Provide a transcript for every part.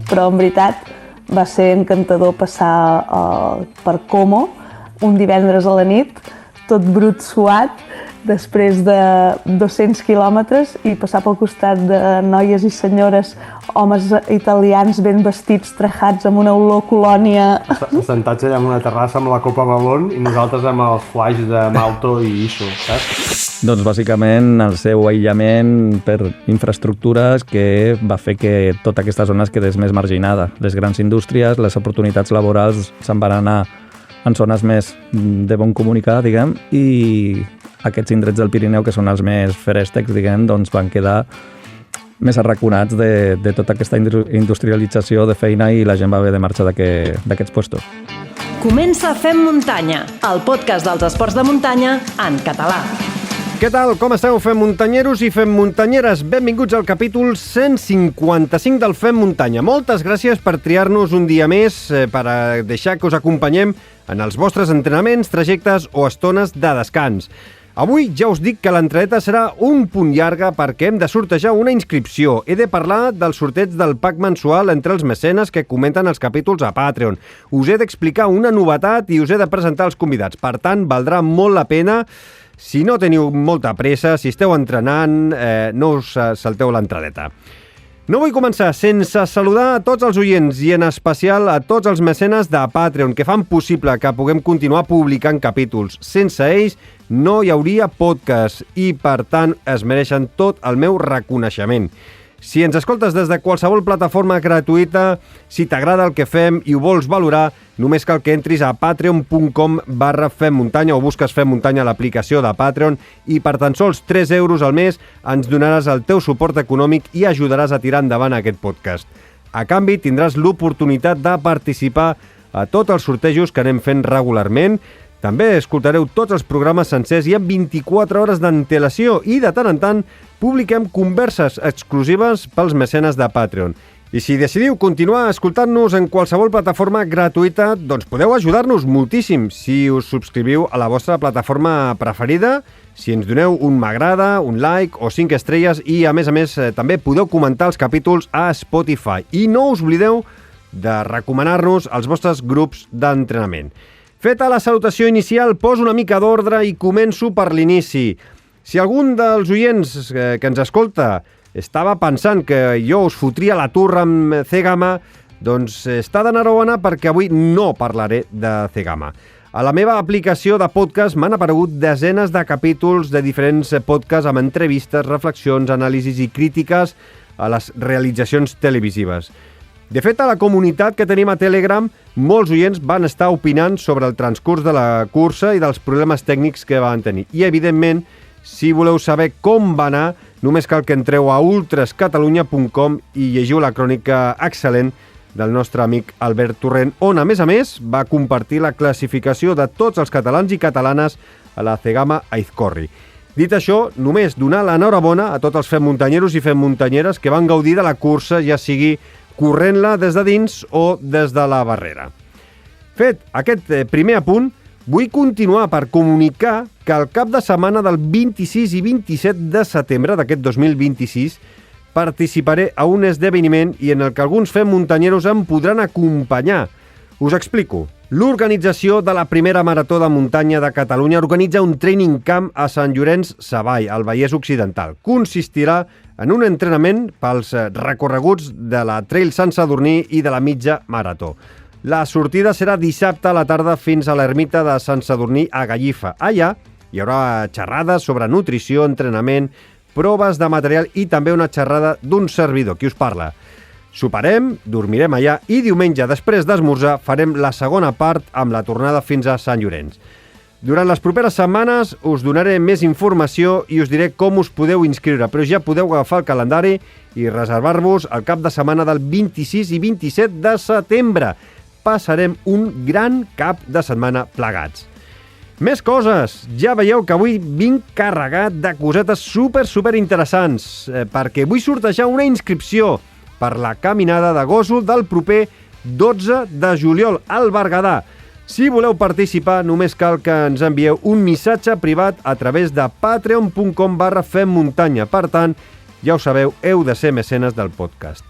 però en veritat va ser encantador passar per Como un divendres a la nit, tot brut suat, després de 200 quilòmetres i passar pel costat de noies i senyores, homes italians ben vestits, trajats amb una olor colònia. Sentats allà en una terrassa amb la copa Babón i nosaltres amb els flaix de Malto i Iso, saps? Doncs bàsicament el seu aïllament per infraestructures que va fer que tota aquesta zona es quedés més marginada. Les grans indústries, les oportunitats laborals se'n van anar en zones més de bon comunicar, diguem, i aquests indrets del Pirineu, que són els més ferèstecs, diguem, doncs van quedar més arraconats de tota aquesta industrialització de feina i la gent va haver de marxar d'aquests puestos. Comença Fem Muntanya, el podcast dels esports de muntanya en català. Què tal? Com esteu, Fem Muntanyeros i Fem Muntanyeres? Benvinguts al capítol 155 del Fem Muntanya. Moltes gràcies per triar-nos un dia més, per deixar que us acompanyem en els vostres entrenaments, trajectes o estones de descans. Avui ja us dic que l'entradeta serà un punt llarga perquè hem de sortejar una inscripció. He de parlar del sorteig del pack mensual entre els mecenes que comenten els capítols a Patreon. Us he d'explicar una novetat i us he de presentar els convidats. Per tant, valdrà molt la pena. Si no teniu molta pressa, si esteu entrenant, no us salteu l'entradeta. No vull començar sense saludar a tots els oients i en especial a tots els mecenes de Patreon que fan possible que puguem continuar publicant capítols. Sense ells no hi hauria podcast i, per tant, es mereixen tot el meu reconeixement. Si ens escoltes des de qualsevol plataforma gratuïta, si t'agrada el que fem i ho vols valorar, només cal que entris a patreon.com/femmuntanya o busques Fem Muntanya a l'aplicació de Patreon i per tan sols 3 euros al mes ens donaràs el teu suport econòmic i ajudaràs a tirar endavant aquest podcast. A canvi, tindràs l'oportunitat de participar a tots els sortejos que anem fent regularment. També escoltareu tots els programes sencers i amb 24 hores d'antelació i de tant en tant publiquem converses exclusives pels mecenes de Patreon. I si decidiu continuar escoltant-nos en qualsevol plataforma gratuïta, doncs podeu ajudar-nos moltíssim si us subscriviu a la vostra plataforma preferida, si ens doneu un m'agrada, un like o 5 estrelles i, a més, també podeu comentar els capítols a Spotify. I no us oblideu de recomanar-nos als vostres grups d'entrenament. Feta la salutació inicial, poso una mica d'ordre i començo per l'inici. Si algun dels oients que ens escolta estava pensant que jo us fotria la turra amb C-Gama, doncs està d'enhorabona perquè avui no parlaré de C-Gama. A la meva aplicació de podcast m'han aparegut desenes de capítols de diferents podcasts amb entrevistes, reflexions, anàlisis i crítiques a les realitzacions televisives. De fet, a la comunitat que tenim a Telegram, molts oients van estar opinant sobre el transcurs de la cursa i dels problemes tècnics que van tenir. I, evidentment, si voleu saber com va anar, només cal que entreu a ultrascatalunya.com i llegiu la crònica excel·lent del nostre amic Albert Torrent, on, a més, va compartir la classificació de tots els catalans i catalanes a la C-Gama Aizcorri. Dit això, només donar l'enhorabona a tots els Fem Muntanyeros i Fem Muntanyeres que van gaudir de la cursa, ja sigui corrent-la des de dins o des de la barrera. Fet aquest primer apunt, vull continuar per comunicar que al cap de setmana del 26 i 27 de setembre d'aquest 2026 participaré a un esdeveniment i en el que alguns Fem Muntanyeros em podran acompanyar. Us explico. L'organització de la primera marató de muntanya de Catalunya organitza un training camp a Sant Llorenç Savall, al Vallès Occidental. Consistirà en un entrenament pels recorreguts de la Trail Sant Sadurní i de la mitja marató. La sortida serà dissabte a la tarda fins a l'ermita de Sant Sadurní a Gallifa. Allà hi haurà xerrades sobre nutrició, entrenament, proves de material i també una xerrada d'un servidor, qui us parla. Soparem, dormirem allà i diumenge, després d'esmorzar, farem la segona part amb la tornada fins a Sant Llorenç. Durant les properes setmanes us donaré més informació i us diré com us podeu inscriure, però ja podeu agafar el calendari i reservar-vos el cap de setmana del 26 i 27 de setembre. Passarem un gran cap de setmana plegats. Més coses! Ja veieu que avui vinc carregat de cosetes super interessants, perquè vull sortejar una inscripció per la caminada de Gósol del proper 12 de juliol al Berguedà. Si voleu participar, només cal que ens envieu un missatge privat a través de patreon.com/femmuntanya. Per tant, ja ho sabeu, heu de ser mecenes del podcast.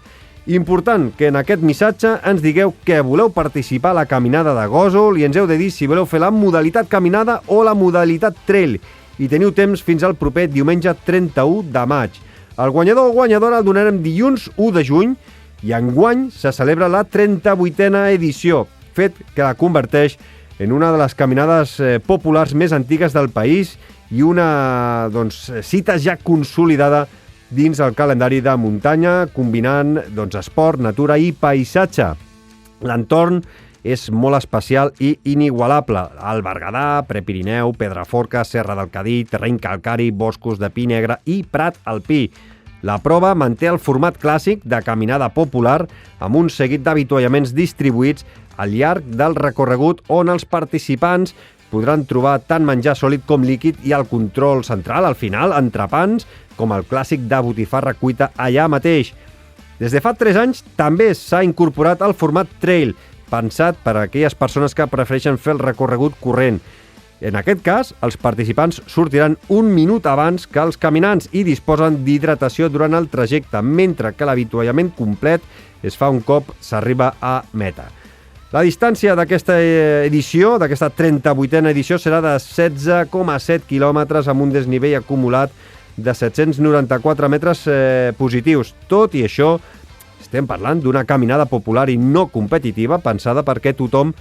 Important que en aquest missatge ens digueu que voleu participar a la caminada de Gósol i ens heu de dir si voleu fer la modalitat caminada o la modalitat trail. I teniu temps fins al proper diumenge 31 de maig. El guanyador o guanyadora el donarem dilluns 1 de juny i enguany se celebra la 38a edició, fet que la converteix en una de les caminades populars més antigues del país i una cita ja consolidada dins el calendari de muntanya, combinant esport, natura i paisatge. L'entorn és molt especial i inigualable. El Berguedà, Prepirineu, Pedraforca, Serra del Cadí, terreny calcari, boscos de pi negre i prat alpí. La prova manté el format clàssic de caminada popular amb un seguit d'avituallaments distribuïts al llarg del recorregut on els participants podran trobar tant menjar sòlid com líquid i el control central, al final, entrepans, com el clàssic de botifarra cuita allà mateix. Des de fa 3 anys també s'ha incorporat el format trail, pensat per a aquelles persones que prefereixen fer el recorregut corrent. En aquest cas, els participants sortiran 1 minut abans que els caminants i disposen d'hidratació durant el trajecte, mentre que l'avituallament complet es fa un cop s'arriba a meta. La distància d'aquesta edició, d'aquesta 38a edició, serà de 16,7 quilòmetres amb un desnivell acumulat de 794 metres positius. Tot i això, estem parlant d'una caminada popular i no competitiva pensada perquè tothom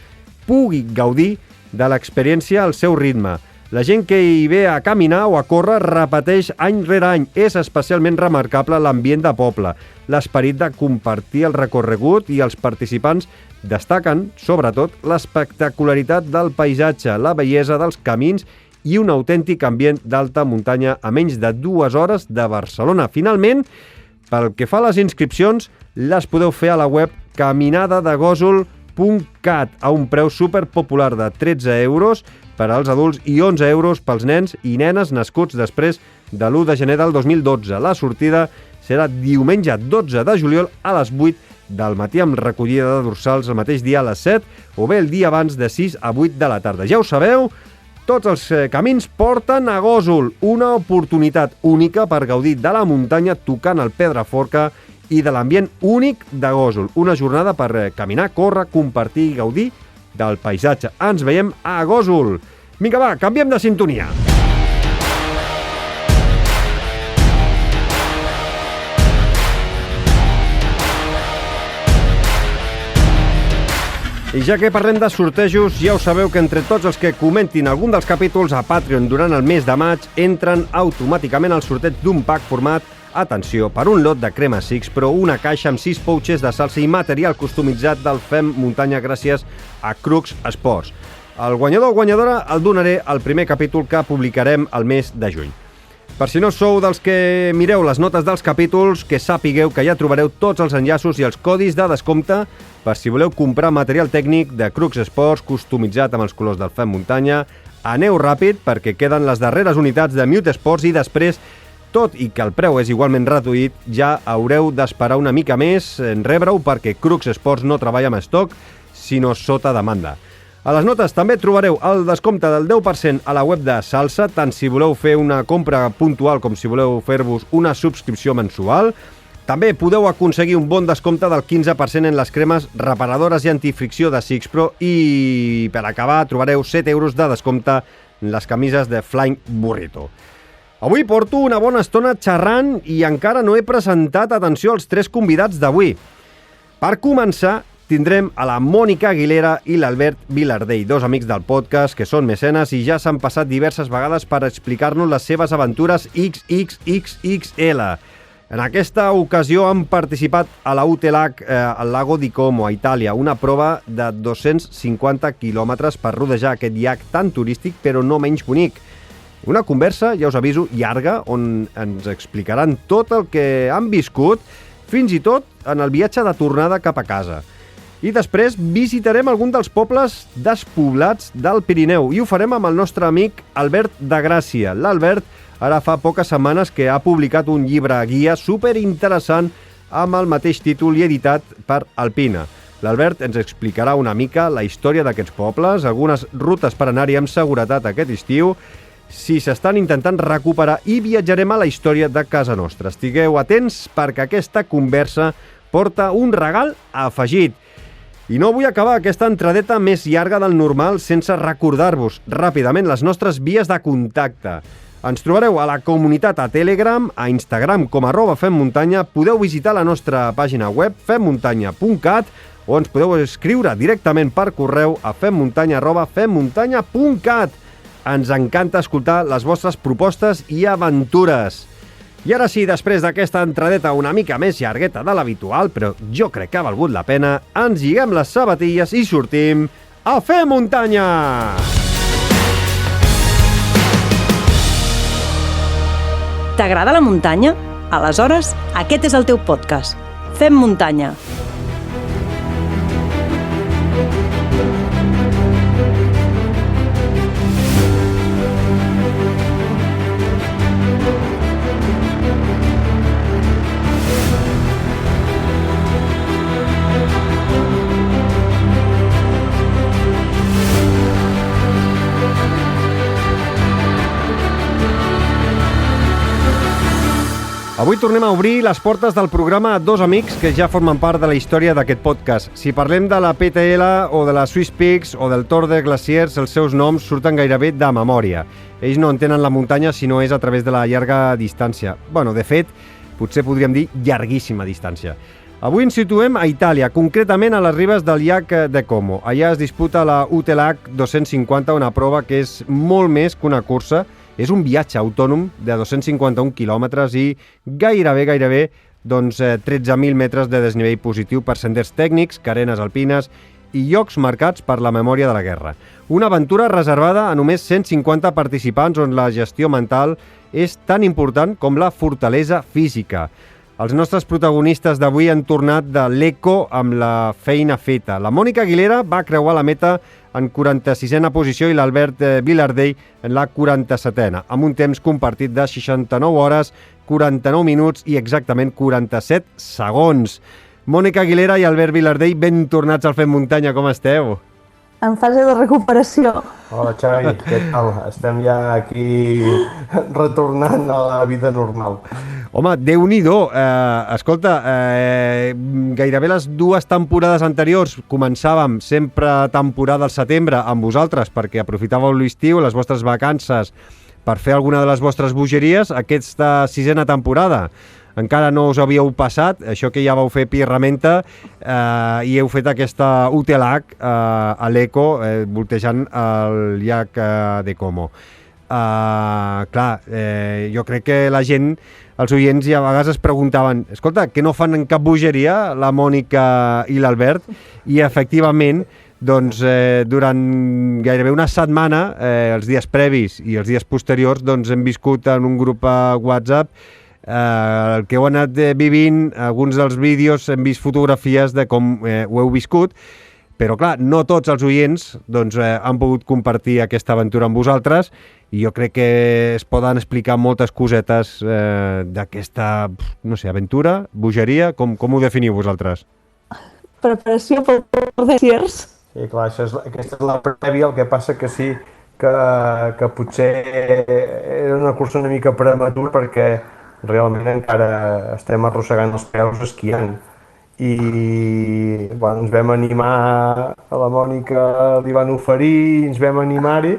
pugui gaudir de l'experiència al seu ritme. La gent que hi ve a caminar o a córrer repeteix any rere any. És especialment remarcable l'ambient de poble, l'esperit de compartir el recorregut i els participants destaquen, sobretot, l'espectacularitat del paisatge, la bellesa dels camins i un autèntic ambient d'alta muntanya a menys de 2 hores de Barcelona. Finalment, pel que fa a les inscripcions, les podeu fer a la web caminadadegosol.cat a un preu superpopular de 13 euros per als adults i 11 euros pels nens i nenes nascuts després de l'1 de gener del 2012. La sortida serà diumenge 12 de juliol a les 8 del matí amb recollida de dorsals el mateix dia a les 7 o bé el dia abans de 6 a 8 de la tarda. Ja ho sabeu, tots els camins porten a Gósol, una oportunitat única per gaudir de la muntanya tocant el Pedraforca i de l'ambient únic de Gósol. Una jornada per caminar, córrer, compartir i gaudir del paisatge. Ens veiem a Gósol. Vinga, va, canviem de sintonia. I ja que parlem de sortejos, ja ho sabeu que entre tots els que comentin algun dels capítols a Patreon durant el mes de maig entren automàticament al sorteig d'un pack format, atenció, per un lot de crema Six Pro, una caixa amb 6 pouches de salsa i material customitzat del Fem Muntanya gràcies a Crux Sports. El guanyador o guanyadora el donaré al primer capítol que publicarem el mes de juny. Per si no sou dels que mireu les notes dels capítols, que sapigueu que ja trobareu tots els enllaços i els codis de descompte per si voleu comprar material tècnic de Crux Sports customitzat amb els colors del Fem Muntanya. Aneu ràpid perquè queden les darreres unitats de Mute Sports i després, tot i que el preu és igualment reduït, ja haureu d'esperar una mica més en rebre-ho perquè Crux Sports no treballa amb estoc, sinó sota demanda. A les notes també trobareu el descompte del 10% a la web de Salsa, tant si voleu fer una compra puntual com si voleu fer-vos una subscripció mensual. També podeu aconseguir un bon descompte del 15% en les cremes reparadores i antifricció de Six Pro i, per acabar, trobareu 7 euros de descompte en les camises de Flying Burrito. Avui porto una bona estona xerrant i encara no he presentat, atenció, els 3 convidats d'avui. Per començar, tindrem a la Mònica Aguilera i l'Albert Vilardell, 2 amics del podcast que són mecenes i ja s'han passat diverses vegades per explicar-nos les seves aventures XXXXL. En aquesta ocasió han participat a la UTLAC al Lago di Como, a Itàlia, una prova de 250 quilòmetres per rodejar aquest llac tan turístic però no menys bonic. Una conversa, ja us aviso, llarga, on ens explicaran tot el que han viscut, fins i tot en el viatge de tornada cap a casa. I després visitarem algun dels pobles despoblats del Pirineu i ho farem amb el nostre amic Albert de Gràcia. L'Albert ara fa poques setmanes que ha publicat un llibre guia superinteressant amb el mateix títol i editat per Alpina. L'Albert ens explicarà una mica la història d'aquests pobles, algunes rutes per anar-hi amb seguretat aquest estiu, si s'estan intentant recuperar i viatjarem a la història de casa nostra. Estigueu atents perquè aquesta conversa porta un regal afegit. I no vull acabar aquesta entradeta més llarga del normal sense recordar-vos ràpidament les nostres vies de contacte. Ens trobareu a la comunitat a Telegram, a Instagram com @femmuntanya, podeu visitar la nostra pàgina web femmuntanya.cat o ens podeu escriure directament per correu a femmuntanya@femmuntanya.cat. Ens encanta escoltar les vostres propostes i aventures. I ara sí, després d'aquesta entradeta una mica més llargueta de l'habitual, però jo crec que ha valgut la pena, ens lliguem les sabatilles i sortim a fer muntanya! T'agrada la muntanya? Aleshores, aquest és el teu podcast. Fem muntanya. Avui tornem a obrir les portes del programa a dos amics que ja formen part de la història d'aquest podcast. Si parlem de la PTL o de la Swiss Peaks o del Tour de Glaciers, els seus noms surten gairebé de memòria. Ells no entenen la muntanya si no és a través de la llarga distància. Bueno, de fet, potser podríem dir llarguíssima distància. Avui ens situem a Itàlia, concretament a les ribes del llac de Como. Allà es disputa la UTLAC 250, una prova que és molt més que una cursa. És un viatge autònom de 251 quilòmetres i gairebé 13.000 metres de desnivell positiu per senders tècnics, carenes alpines i llocs marcats per la memòria de la guerra. Una aventura reservada a només 150 participants on la gestió mental és tan important com la fortalesa física. Els nostres protagonistes d'avui han tornat de l'Eco amb la feina feta. La Mònica Aguilera va creuar la meta en 46a posició i l'Albert Vilardell en la 47a, amb un temps compartit de 69 hores, 49 minuts i exactament 47 segons. Mònica Aguilera i Albert Vilardell, ben tornats al Fem Muntanya, com esteu? En fase de recuperació. Hola, Xavi, què tal? Estem ja aquí retornant a la vida normal. Home, Déu-n'hi-do. Escolta, gairebé les dues temporades anteriors començàvem sempre temporada al setembre amb vosaltres perquè aprofitàveu l'estiu, les vostres vacances per fer alguna de les vostres bogeries. Aquesta sisena temporada encara no us havíeu passat, això que ja vau fer Pirramenta, i heu fet aquesta UTLAC a l'Eco, voltejant el llac de Como. Jo crec que la gent, els oients, ja a vegades es preguntaven, escolta, que no fan cap bogeria la Mònica i l'Albert? I efectivament, doncs, durant gairebé una setmana, els dies previs i els dies posteriors, doncs, hem viscut en un grup a WhatsApp el que heu anat vivint, alguns dels vídeos, hem vist fotografies de com ho heu viscut, però clar, no tots els oients doncs, han pogut compartir aquesta aventura amb vosaltres i jo crec que es poden explicar moltes cosetes d'aquesta, no sé, aventura, bogeria, com ho definiu vosaltres? Preparació pel Tour de Glaciers. Sí, clar, aquesta és la prèvia, el que passa que sí que potser era una cursa una mica prematura perquè realment encara estem arrossegant els peus esquiant. I bueno, ens vam animar, a la Mònica li van oferir, ens vam animar-hi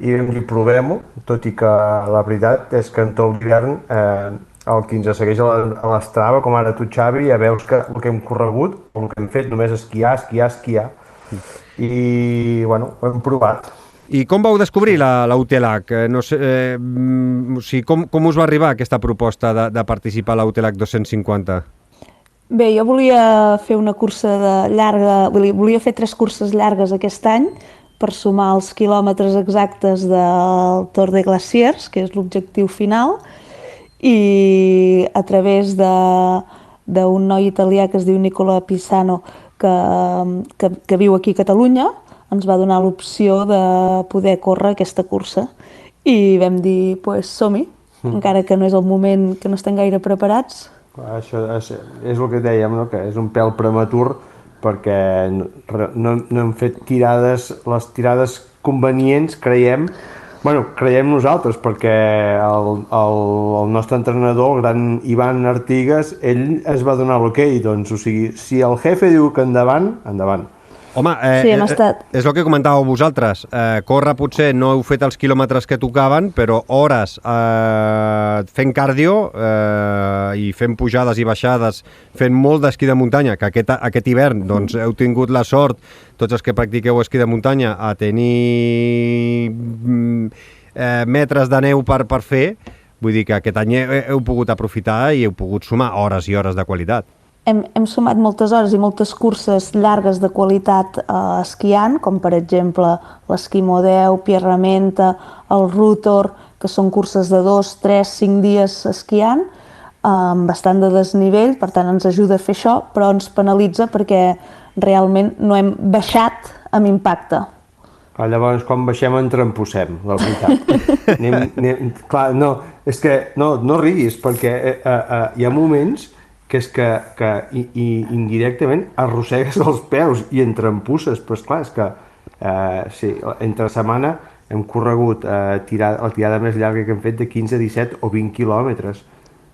i vam dir provem-ho, tot i que la veritat és que en tot l'hivern el qui ens segueix a l'Strava, com ara tu, Xavi, ja veus que el que hem corregut, el que hem fet, només esquiar. I bueno, ho hem provat. I com vau descobrir la UTLAC? No sé, o sigui, com us va arribar aquesta proposta de participar a la UTLAC 250? Bé, jo volia fer una cursa llarga, volia fer 3 curses llargues aquest any per sumar els quilòmetres exactes del Tour de Glaciers, que és l'objectiu final, i a través d'un noi italià que es diu Nicola Pisano, que viu aquí a Catalunya, ens va donar l'opció de poder córrer aquesta cursa i vam dir, pues, som-hi, encara que no és el moment, que no estem gaire preparats. Això és el que dèiem, no? Que és un pèl prematur perquè no hem fet les tirades convenients, creiem, Bueno, creiem nosaltres, perquè el nostre entrenador, el gran Ivan Artigas, ell es va donar l'ok, doncs, o sigui, si el jefe diu que endavant, endavant. Home, Sí, hem estat. és el que comentàveu vosaltres. Córrer potser no heu fet els quilòmetres que tocaven, però hores fent cardio i fent pujades i baixades, fent molt d'esquí de muntanya, que aquest hivern doncs, heu tingut la sort, tots els que practiqueu esquí de muntanya, a tenir metres de neu per fer. Vull dir que aquest any heu pogut aprofitar i heu pogut sumar hores i hores de qualitat. Hem sumat moltes hores i moltes curses llargues de qualitat esquiant, com per exemple l'esquí Modeu, Pierramenta, el Rutor, que són curses de 2, 3, 5 dies esquiant, amb bastant de desnivell, per tant ens ajuda a fer això, però ens penalitza perquè realment no hem baixat amb impacte. Llavors, quan baixem, ens trempossem, la veritat. Clar, no, és que no riguis, perquè hi ha moments que és que indirectament arrossegues els peus i en trempusses, però esclar, és que sí, entre setmana hem corregut la tirada més llarga que hem fet de 15, 17 o 20 quilòmetres,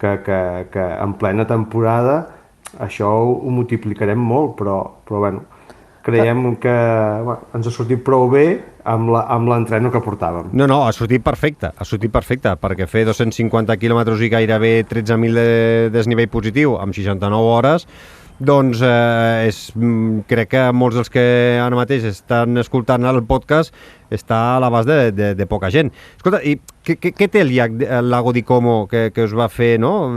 que en plena temporada això ho multiplicarem molt, però bueno, creiem que ens ha sortit prou bé amb l'entreno que portàvem. No, ha sortit perfecte, perquè fer 250 quilòmetres i gairebé 13.000 de desnivell positiu amb 69 hores, doncs crec que molts dels que ara mateix estan escoltant el podcast està a l'abast de poca gent. Escolta, i què té el Lago di Como que us va fer, no?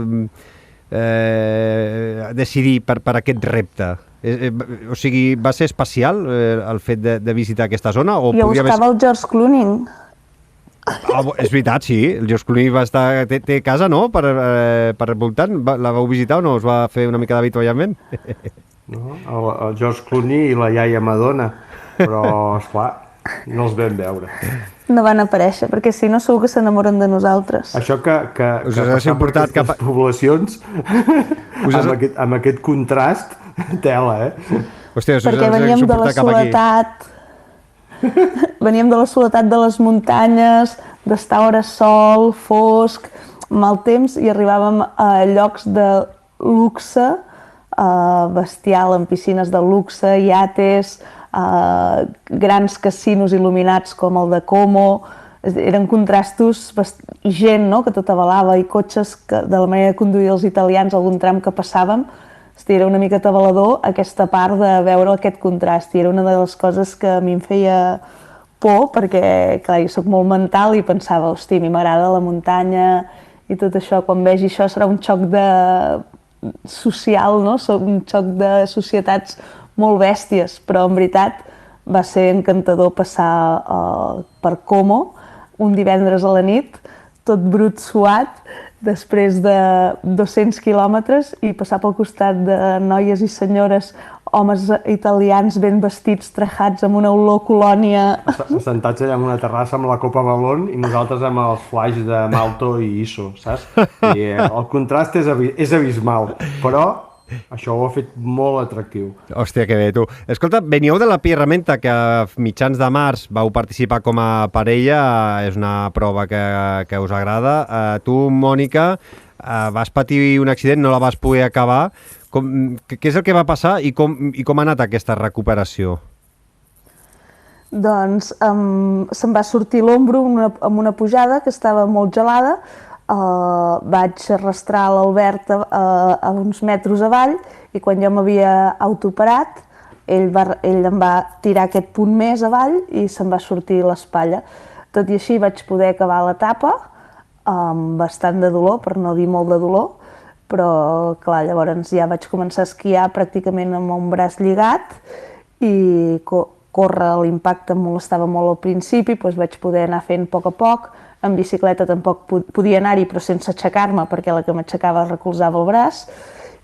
Decidir per aquest repte? O sigui, va ser especial el fet de visitar aquesta zona? Jo buscava el George Clooney. És veritat, sí. El George Clooney va estar... Té casa, no?, per voltant. La vau visitar o no? Us va fer una mica d'avituallament? No, el George Clooney i la iaia Madonna, però, esclar, no els vam veure. No van aparèixer, perquè si no segur que s'enamoren de nosaltres. Això que passar per aquestes poblacions amb aquest contrast, tela, Hòstia, perquè veníem de la soledat, de les muntanyes, d'estar a hores sol, fosc, mal temps, i arribàvem a llocs de luxe bestial, amb piscines de luxe, iates, grans casinos il·luminats com el de Como. Eren contrastos, i gent, no?, que tot avalava, i cotxes que, de la manera de conduir els italians, algun tram que passàvem, era una mica atabalador aquesta part de veure aquest contrast, i era una de les coses que a mi em feia por, perquè, clar, jo soc molt mental i pensava, hosti, a mi m'agrada la muntanya i tot això, quan vegi això serà un xoc social, no?, un xoc de societats molt bèsties, però en veritat va ser encantador passar per Como un divendres a la nit, tot brut suat, després de 200 quilòmetres, i passar pel costat de noies i senyores, homes italians ben vestits, trajats, amb una olor colònia. Sentats allà en una terrassa amb la copa Balón i nosaltres amb els flaix de Malto i Iso, saps? I el contrast és abismal, però això ho ha fet molt atractiu. Hòstia, que bé, tu. Escolta, veníeu de la Pierramenta, que a mitjans de març vau participar com a parella, és una prova que us agrada. Tu, Mònica, vas patir un accident, no la vas poder acabar. Què és el que va passar i com ha anat aquesta recuperació? Doncs se'm va sortir l'ombro amb una pujada que estava molt gelada. Vaig arrastrar l'Albert a uns metres avall, i quan jo m'havia autoparat, ell em va tirar aquest punt més avall i se'm va sortir l'espatlla. Tot i així vaig poder acabar l'etapa amb bastant de dolor, per no dir molt de dolor, però clar, llavors ja vaig començar a esquiar pràcticament amb un braç lligat, i córrer a l'impacte em molestava molt al principi, doncs vaig poder anar fent a poc. En bicicleta tampoc podia anar-hi, però sense aixecar-me, perquè la que m'aixecava recolzava el braç.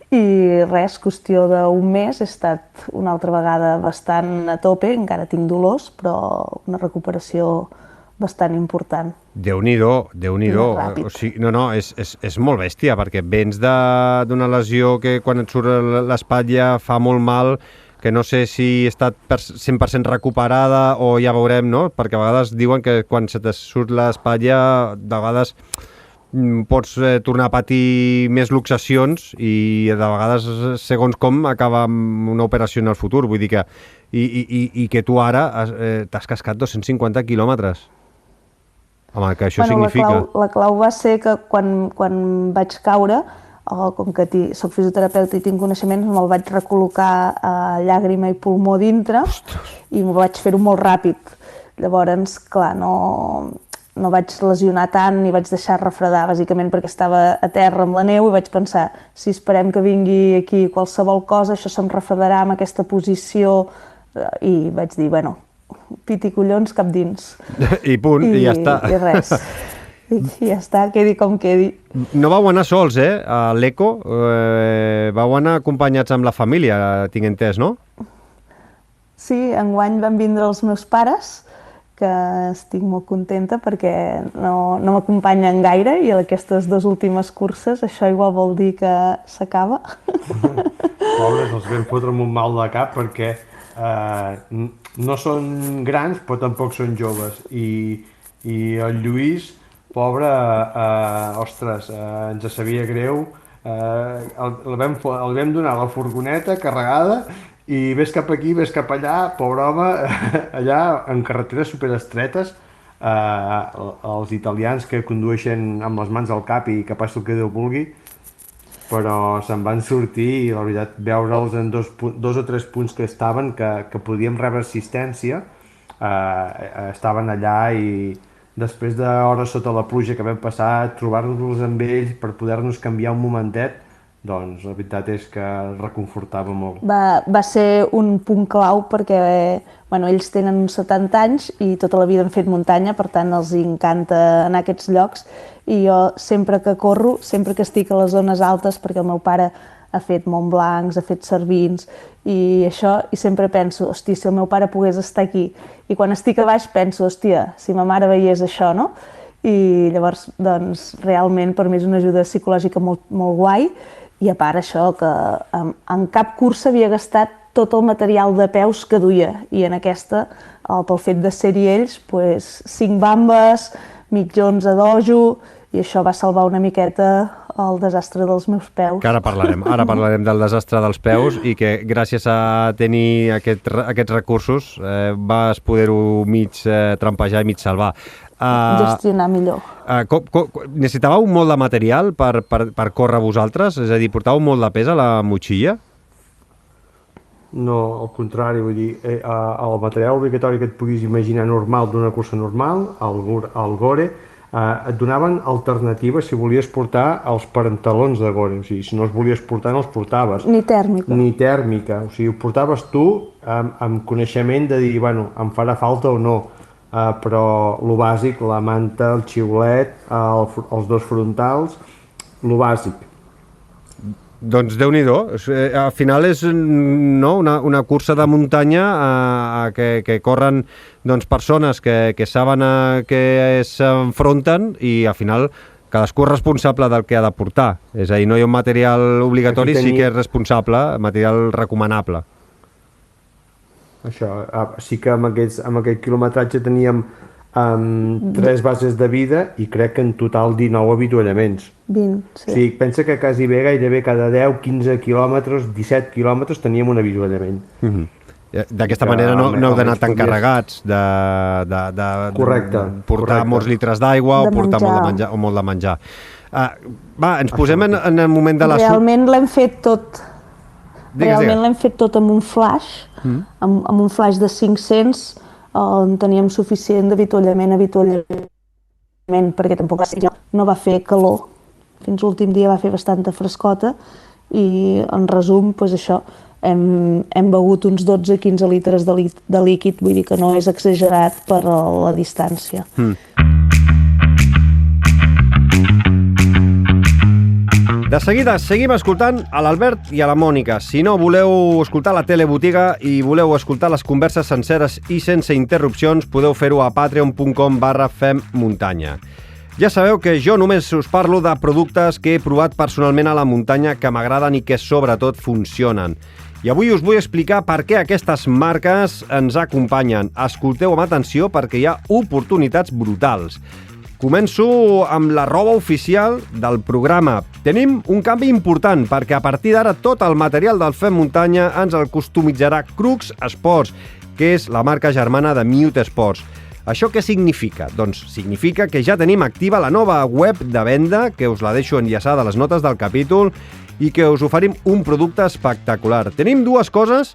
I res, qüestió d'un mes, he estat una altra vegada bastant a tope, encara tinc dolors, però una recuperació bastant important. Déu-n'hi-do. O sigui, és molt bèstia, perquè vens d'una lesió que quan et surt l'espatlla fa molt mal, que no sé si està 100% recuperada o ja veurem, no? Perquè a vegades diuen que quan se te surt l'espatlla, de vegades pots tornar a patir més luxacions i de vegades, segons com, acaba amb una operació en el futur. Vull dir que i que tu ara t'has cascat 250 quilòmetres. Home, que això significa... La clau va ser que quan vaig caure, com que soc fisioterapeuta i tinc coneixements, me'l vaig recol·locar llàgrima i pulmó dintre. Ostres. I m'ho vaig fer-ho molt ràpid. Llavors, clar, no vaig lesionar tant ni vaig deixar refredar, bàsicament perquè estava a terra amb la neu i vaig pensar, si esperem que vingui aquí qualsevol cosa, això se'm refredarà en aquesta posició, i vaig dir, bueno, piti collons, cap dins. I punt, i ja està. I res. I ja està, quedi com quedi. No vau anar sols, a l'Eco. Vau anar acompanyats amb la família, tinc entès, no? Sí, enguany van vindre els meus pares, que estic molt contenta perquè no m'acompanyen gaire i aquestes 2 últimes curses això igual vol dir que s'acaba. Pobres, els vam fotre amb un mal de cap perquè no són grans però tampoc són joves i el Lluís, pobre, ostres, ens sabia greu, el vam donar la furgoneta carregada i ves cap aquí, ves cap allà, pobre home, allà en carreteres superestretes, els italians que condueixen amb les mans al cap i que passi el que Déu vulgui, però se'n van sortir i la veritat veure'ls en 2 o 3 punts que estaven, que podíem rebre assistència, estaven allà i després d'hores sota la pluja que vam passar, trobar-nos amb ells per poder-nos canviar un momentet, doncs la veritat és que reconfortava molt. Va ser un punt clau perquè ells tenen uns 70 anys i tota la vida han fet muntanya, per tant els encanta anar a aquests llocs i jo sempre que corro, sempre que estic a les zones altes, perquè el meu pare ha fet Montblancs, ha fet Cervins i això, i sempre penso, hòstia, si el meu pare pogués estar aquí. I quan estic a baix penso, hòstia, si ma mare veiés això, no? I llavors, doncs, realment per mi és una ajuda psicològica molt, molt guai. I a part això, que en cap cursa havia gastat tot el material de peus que duia. I en aquesta, pel fet de ser-hi ells, 5 bambes, mitjons a dojo, i això va salvar una miqueta el desastre dels meus peus. Que ara parlarem del desastre dels peus i que gràcies a tenir aquests recursos vas poder-ho mig trampejar i mig salvar. Gestionar millor. Necessitàveu molt de material per córrer vosaltres? És a dir, portàveu molt de pes a la motxilla? No, al contrari, vull dir, el material obligatori que et puguis imaginar normal d'una cursa normal, el Gore, et donaven alternatives si volies portar els pantalons de Gore, o sigui, si no els volies portar no els portaves. Ni tèrmica. O sigui, ho portaves tu amb coneixement de dir, bueno, em farà falta o no, però lo bàsic, la manta, el xiulet, els 2 frontals, lo bàsic. Doncs Déu-n'hi-do, al final és una cursa de muntanya que corren persones que saben a què s'enfronten i al final cadascú és responsable del que ha de portar. És a dir, no hi ha un material obligatori, sí que és responsable, material recomanable. Això, sí que amb aquest quilometratge teníem 3 bases de vida i crec que en total 19 avituallaments. 20, sí. O sigui, pensa que quasi gairebé cada 10, 15 quilòmetres, 17 quilòmetres teníem un avituallament. D'aquesta manera no heu d'anar tan carregats de portar molts litres d'aigua o portar molt de menjar. Va, ens posem en el moment de la... Realment l'hem fet tot. Realment l'hem fet tot amb un flash, amb un flash de 500, on teníem suficient d'avituallament, perquè tampoc no va fer calor. Fins l'últim dia va fer bastanta frescota i, en resum, això, hem begut uns 12-15 litres de líquid, vull dir que no és exagerat per la distància. De seguida seguim escoltant a l'Albert i a la Mònica. Si no voleu escoltar la telebotiga i voleu escoltar les converses senceres i sense interrupcions, podeu fer-ho a patreon.com/femmuntanya. Ja sabeu que jo només us parlo de productes que he provat personalment a la muntanya que m'agraden i que sobretot funcionen. I avui us vull explicar per què aquestes marques ens acompanyen. Escolteu amb atenció perquè hi ha oportunitats brutals. Començo amb la roba oficial del programa. Tenim un canvi important perquè a partir d'ara tot el material del Fem Muntanya ens el customitzarà Crux Sports, que és la marca germana de Mute Sports. Això què significa? Doncs significa que ja tenim activa la nova web de venda, que us la deixo enllaçada a les notes del capítol, i que us oferim un producte espectacular. Tenim dues coses.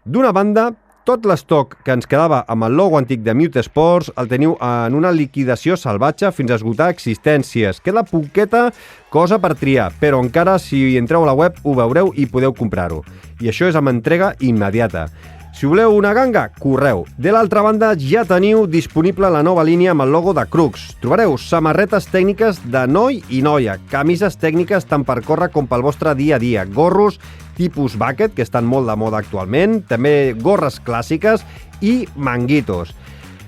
D'una banda, tot l'estoc que ens quedava amb el logo antic de Mute Sports el teniu en una liquidació salvatge fins a esgotar existències. Queda poqueta cosa per triar, però encara si entreu a la web ho veureu i podeu comprar-ho. I això és amb entrega immediata. Si voleu una ganga, correu. De l'altra banda, ja teniu disponible la nova línia amb el logo de Crux. Trobareu samarretes tècniques de noi i noia, camises tècniques tant per córrer com pel vostre dia a dia, gorros tipus bucket, que estan molt de moda actualment, també gorres clàssiques i manguitos.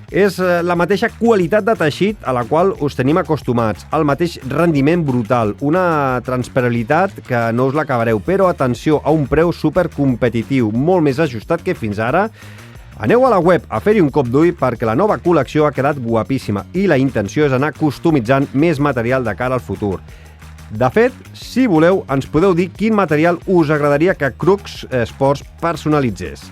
És la mateixa qualitat de teixit a la qual us tenim acostumats, el mateix rendiment brutal, una transpirabilitat que no us l'acabareu, però atenció, a un preu supercompetitiu, molt més ajustat que fins ara. Aneu a la web a fer-hi un cop d'ull perquè la nova col·lecció ha quedat guapíssima i la intenció és anar customitzant més material de cara al futur. De fet, si voleu, ens podeu dir quin material us agradaria que Crux Sports personalitzés.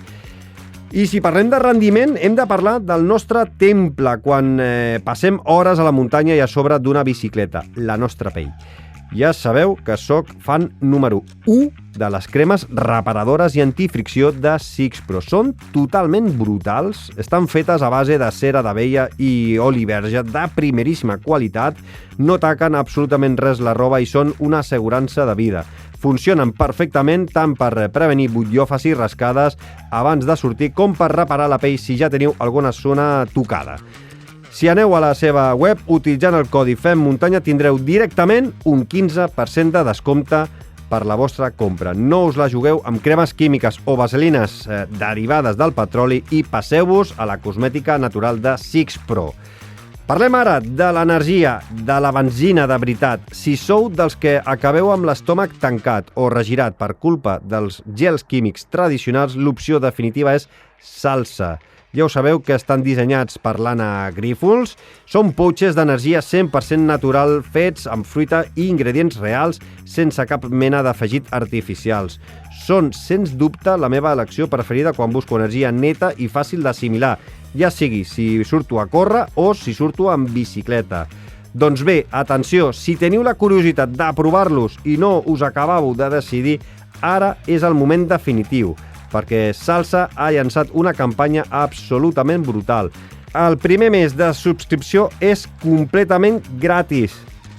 I si parlem de rendiment, hem de parlar del nostre temple quan passem hores a la muntanya i a sobre d'una bicicleta, la nostra pell. Ja sabeu que sóc fan número 1 de les cremes reparadores i antifricció de Sixpro. Són totalment brutals, estan fetes a base de cera d'abella i oli verge de primeríssima qualitat, no taquen absolutament res la roba i són una assegurança de vida. Funcionen perfectament tant per prevenir butllofes i rascades abans de sortir com per reparar la pell si ja teniu alguna zona tocada. Si aneu a la seva web, utilitzant el codi FEMMUNTANYA tindreu directament un 15% de descompte per la vostra compra. No us la jugueu amb cremes químiques o vaselines derivades del petroli i passeu-vos a la cosmètica natural de Sixpro. Parlem ara de l'energia, de la benzina de veritat. Si sou dels que acabeu amb l'estómac tancat o regirat per culpa dels gels químics tradicionals, l'opció definitiva és Salsa. Ja ho sabeu que estan dissenyats per l'Anna Grífols. Són pouches d'energia 100% natural fets amb fruita i ingredients reals sense cap mena d'afegit artificials. Són, sens dubte, la meva elecció preferida quan busco energia neta i fàcil d'assimilar, ja sigui si surto a córrer o si surto en bicicleta. Doncs bé, atenció, si teniu la curiositat de provar-los i no us acabeu de decidir, ara és el moment definitiu, perquè Salsa ha llançat una campanya absolutament brutal. El primer mes de subscripció és completament gratis.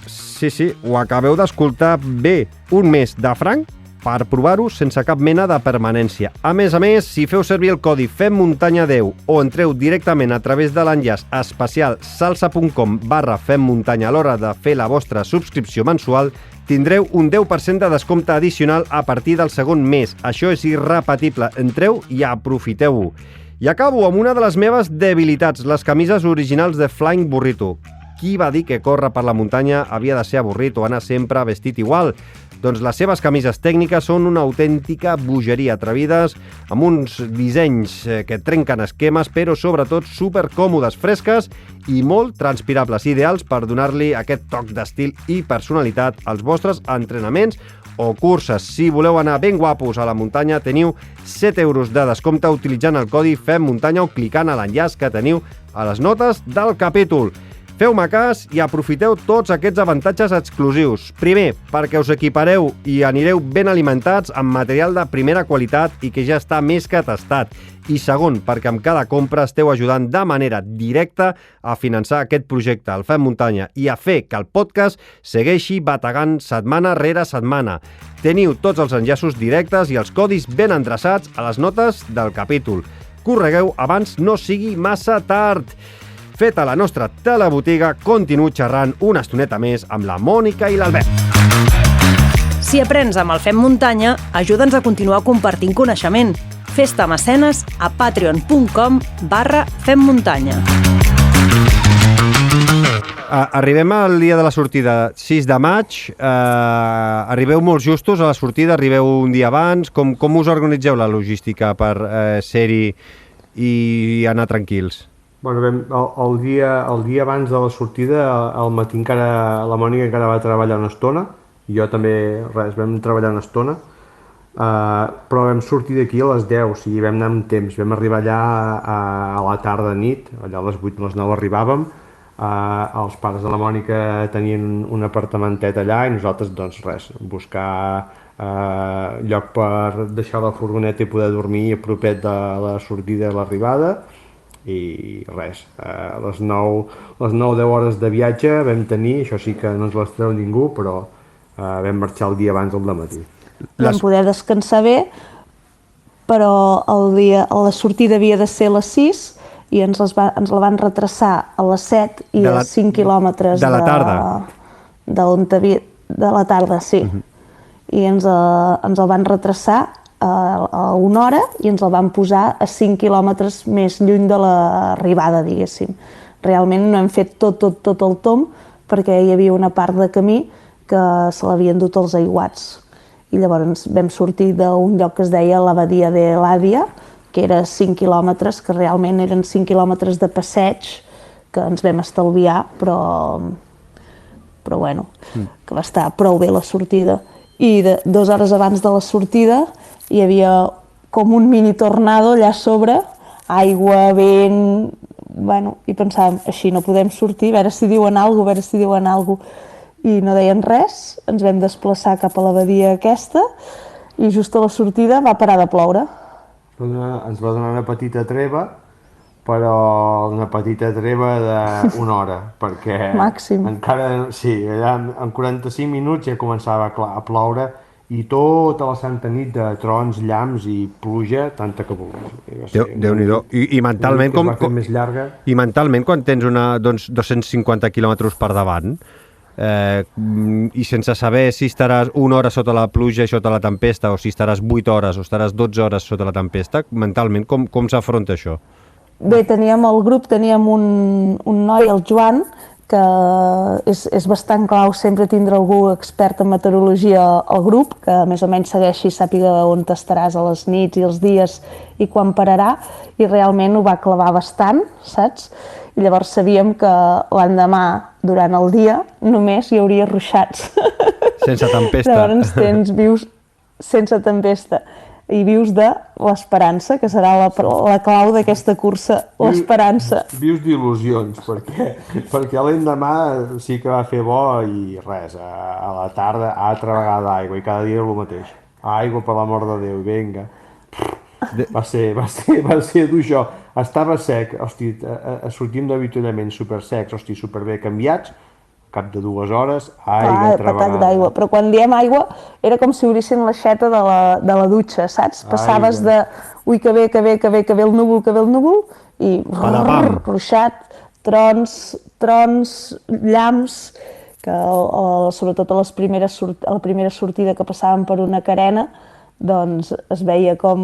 Sí, ho acabeu d'escoltar bé. Un mes de franc per provar-ho sense cap mena de permanència. A més, si feu servir el codi FEMMUNTANYA10 o entreu directament a través de l'enllaç especial salsa.com/FEMMUNTANYA a l'hora de fer la vostra subscripció mensual, tindreu un 10% de descompte addicional a partir del segon mes. Això és irrepetible. Entreu i aprofiteu-ho. I acabo amb una de les meves debilitats, les camises originals de Flying Burrito. Qui va dir que córrer per la muntanya havia de ser avorrit o anar sempre vestit igual? Doncs les seves camises tècniques són una autèntica bogeria, atrevides, amb uns dissenys que trenquen esquemes, però sobretot supercòmodes, fresques i molt transpirables, ideals per donar-li aquest toc d'estil i personalitat als vostres entrenaments o curses. Si voleu anar ben guapos a la muntanya, teniu 7 euros de descompte utilitzant el codi FEMMUNTANYA o clicant a l'enllaç que teniu a les notes del capítol. Feu-me cas i aprofiteu tots aquests avantatges exclusius. Primer, perquè us equipareu i anireu ben alimentats amb material de primera qualitat i que ja està més que tastat. I segon, perquè amb cada compra esteu ajudant de manera directa a finançar aquest projecte, el Fem Muntanya, i a fer que el podcast segueixi bategant setmana rere setmana. Teniu tots els enllaços directes i els codis ben endreçats a les notes del capítol. Corregueu abans no sigui massa tard. Feta la nostra telebotiga, continuo xerrant una estoneta més amb la Mònica i l'Albert. Si aprens amb el Fem Muntanya, ajuda'ns a continuar compartint coneixement. Fes-te mecenes a patreon.com/femmuntanya. Arribem al dia de la sortida, 6 de maig. Arribeu molt justos a la sortida? Arribeu un dia abans? Com us organitzeu la logística per ser-hi i anar tranquils? Bueno, el dia abans de la sortida, al matí encara, la Mònica encara va treballar una estona, i jo també, vam treballar una estona, però vam sortir d'aquí a les 10, o sigui, vam anar amb temps, vam arribar allà a la tarda nit, allà a les 8 o les 9 arribàvem, els pares de la Mònica tenien un apartamentet allà i nosaltres, doncs res, buscar lloc per deixar la furgoneta i poder dormir a propet de la sortida i l'arribada, i res, les 9-10 hores de viatge vam tenir, això sí que no ens les treu ningú, però vam marxar el dia abans al dematí. Vam poder descansar bé, però la sortida havia de ser a les 6 i ens la van retrasar a les 7 i a 5 quilòmetres de la tarda. De la tarda, sí. I ens el van retrasar a una hora i ens el van posar a 5 quilòmetres més lluny de l'arribada, diguéssim. Realment no hem fet tot el tomb perquè hi havia una part de camí que se l'havien dut els aiguats. I llavors vam sortir d'un lloc que es deia l'Abadia de l'Àdia, que era 5 quilòmetres, que realment eren 5 quilòmetres de passeig, que ens vam estalviar, però bueno, que va estar prou bé la sortida. I 2 hores abans de la sortida hi havia com un mini tornado allà a sobre, aigua, vent, bueno, i pensàvem, així no podem sortir, a veure si diuen alguna cosa, i no deien res, ens vam desplaçar cap a l'abadia aquesta i just a la sortida va parar de ploure. Ens va donar una petita treva, però una petita treva d'una hora, perquè Màxim. Encara, sí, allà en 45 minuts ja començava a ploure i tota la santa nit de trons, llamps i pluja, tanta que vulguis. Déu-n'hi-do. I mentalment, com més llarga. I mentalment, quan tens 250 quilòmetres per davant, i sense saber si estaràs una hora sota la pluja i sota la tempesta, o si estaràs 8 hores o estaràs 12 hores sota la tempesta, mentalment com s'afronta això? Bé, al grup teníem un noi, el Joan, que és bastant clau sempre tindre algú expert en meteorologia al grup, que més o menys segueixi i sàpiga on estaràs a les nits i els dies i quan pararà, i realment ho va clavar bastant, saps? I llavors sabíem que l'endemà, durant el dia, només hi hauria ruixats. Sense tempesta. Llavors vius sense tempesta i vius de l'esperança, que serà la clau d'aquesta cursa, l'esperança. Vius d'il·lusions, perquè l'endemà sí que va fer bo i res, a la tarda, altra vegada aigua, i cada dia el mateix. Aigua, per l'amor de Déu, vinga. Va ser dur això. Estava sec, hosti, sortim d'avituallament super secs, hosti, superbé canviats, cap de 2 hores, aigua, altra vegada. D'aigua, però quan diem aigua era com si obrissin l'aixeta de la dutxa, saps? Passaves de, ui, que bé el núvol, i ruixat, trons, llamps, que sobretot a la primera sortida que passàvem per una carena, doncs es veia com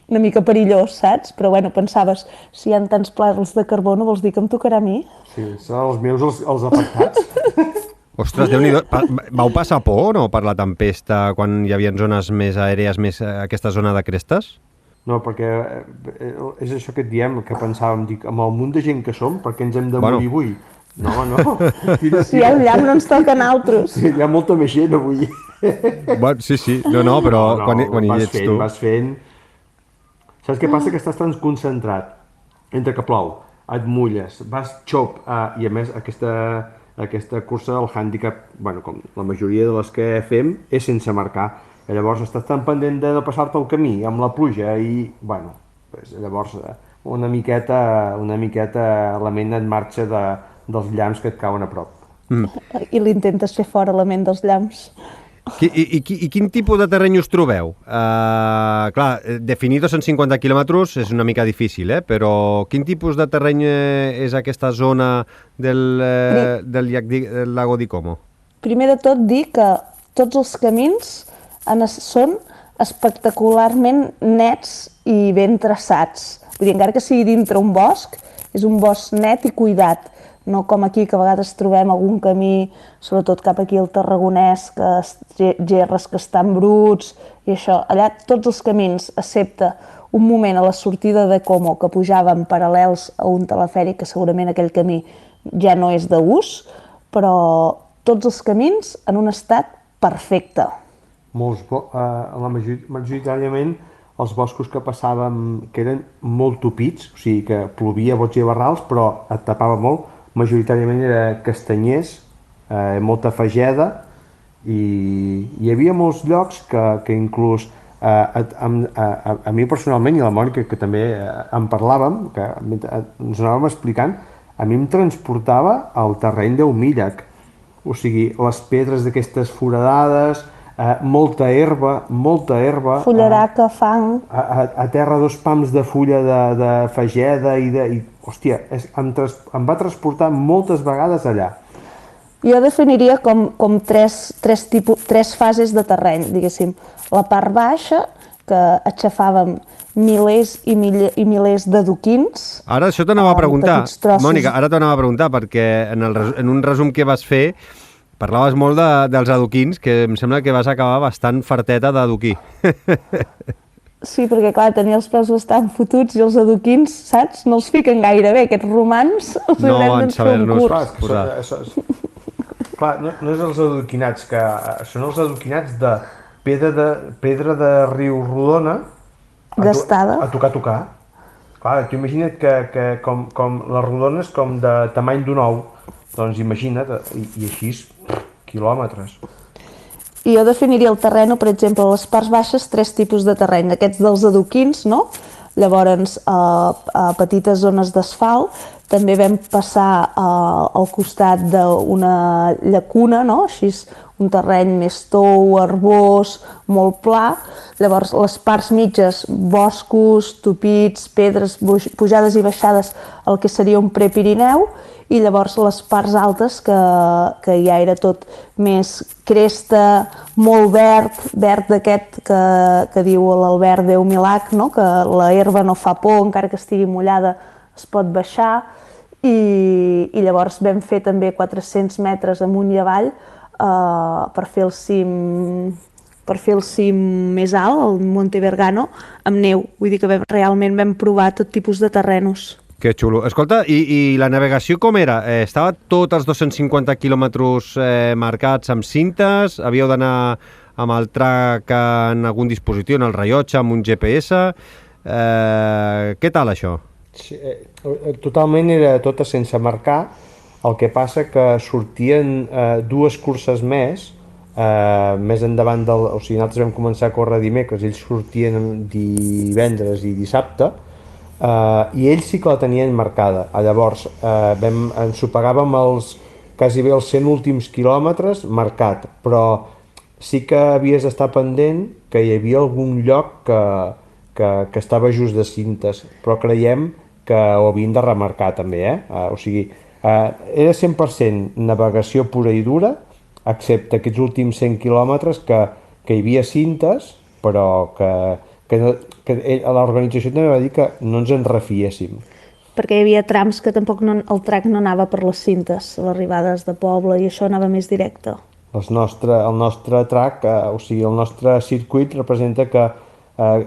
una mica perillós, saps? Però bueno, pensaves, si hi ha tants plats de carbó, no vols dir que em tocarà a mi? Sí, són els meus els afectats. Ostres, Déu-n'hi-do. Vau passar por o no per la tempesta quan hi havia zones més aèries, més aquesta zona de crestes? No, perquè és això que et diem, que pensàvem, dic, amb el munt de gent que som, per què ens hem de morir avui? No. Si hi ha un llamp no ens toca a nosaltres. Sí, hi ha molta més gent avui. Bueno, sí, no, però quan hi ets tu... Vas fent. Saps què passa? Que estàs tan concentrat entre que plou, et mulles, vas xop, i a més aquesta cursa, el hàndicap, bueno, com la majoria de les que fem, és sense marcar. I llavors estàs tan pendent de no passar-te el camí amb la pluja i, bueno, llavors una miqueta la ment et marxa dels llamps que et cauen a prop. I l'intentes fer fora la ment dels llamps. I quin tipus de terreny us trobeu? Clar, definir 250 quilòmetres és una mica difícil, però quin tipus de terreny és aquesta zona del lago di Como? Primer de tot dir que tots els camins són espectacularment nets i ben traçats. Vull dir, encara que sigui dintre un bosc, és un bosc net i cuidat. no com aquí, que a vegades trobem algun camí, sobretot cap aquí al Tarragonès, gerres que estan bruts i això. Allà tots els camins, excepte un moment a la sortida de Como, que pujàvem paral·lels a un telefèric, que segurament aquell camí ja no és d'ús, però tots els camins en un estat perfecte. Majoritàriament els boscos que passàvem, que eren molt tupits, o sigui que plovia bots i barrals, però et tapava molt, majoritàriament era castanyers, molta fageda, i hi havia molts llocs que inclús a mi personalment, i la Mònica, que també en parlàvem, que ens anàvem explicant, a mi em transportava al terreny d'Humíllac, o sigui, les pedres d'aquestes foradades, molta herba, fullaraca, fang, a terra 2 pams de fulla de fageda i hòstia, em va transportar moltes vegades allà. Jo definiria com tres fases de terreny, diguéssim. La part baixa, que aixafàvem milers i milers d'adoquins. Ara això t'anava a preguntar, Mònica, perquè en un resum que vas fer parlaves molt dels adoquins, que em sembla que vas acabar bastant farteta d'adoquí. Sí, perquè clar, tenia els peus bastant fotuts i els adoquins, saps? No els fiquen gaire bé, aquests romans els haurem de fer un curs. Clar, no és els adoquinats, que són els adoquinats de pedra de Riu Rodona gastada. A tocar. Clar, tu imagina't que com la rodona és com de tamany d'un ou, doncs imagina't, i així quilòmetres. I jo definiria el terreny, per exemple, a les parts baixes, 3 tipus de terreny. Aquests dels adoquins, no? Llavors, a petites zones d'asfalt, també vam passar al costat d'una llacuna, no? Així, un terreny més tou, herbós, molt pla. Llavors, les parts mitges, boscos, tupits, pedres, pujades i baixades, el que seria un prepirineu, i llavors les parts altes, que ja era tot més cresta, molt verd d'aquest que diu l'Albert d'Humíllac, no? Que la herba no fa por, encara que estigui mullada es pot baixar, i llavors vam fer també 400 metres amunt i avall per fer el cim més alt, el Monte Vergano, amb neu. Vull dir que realment vam provar tot tipus de terrenos. Que xulo. Escolta, i la navegació com era? Estava tots els 250 quilòmetres marcats amb cintes? Havíeu d'anar amb el track en algun dispositiu, en el rellotge, amb un GPS? Què tal, això? Sí, totalment era tota sense marcar. El que passa que sortien 2 curses més endavant o sigui, nosaltres vam començar a córrer dimecres, ells sortien divendres i dissabte, i ells sí que la tenien marcada. Llavors ens ho pagàvem quasi bé els 100 últims quilòmetres marcat, però sí que havies d'estar pendent que hi havia algun lloc que estava just de cintes, però creiem que ho havien de remarcar també, o sigui, era 100% navegació pura i dura, excepte aquests últims 100 quilòmetres que hi havia cintes, però que l'organització també va dir que no ens en refiéssim. Perquè hi havia trams que tampoc el track no anava per les cintes, les arribades de poble, i això anava més directe. El nostre track, o sigui, el nostre circuit representa que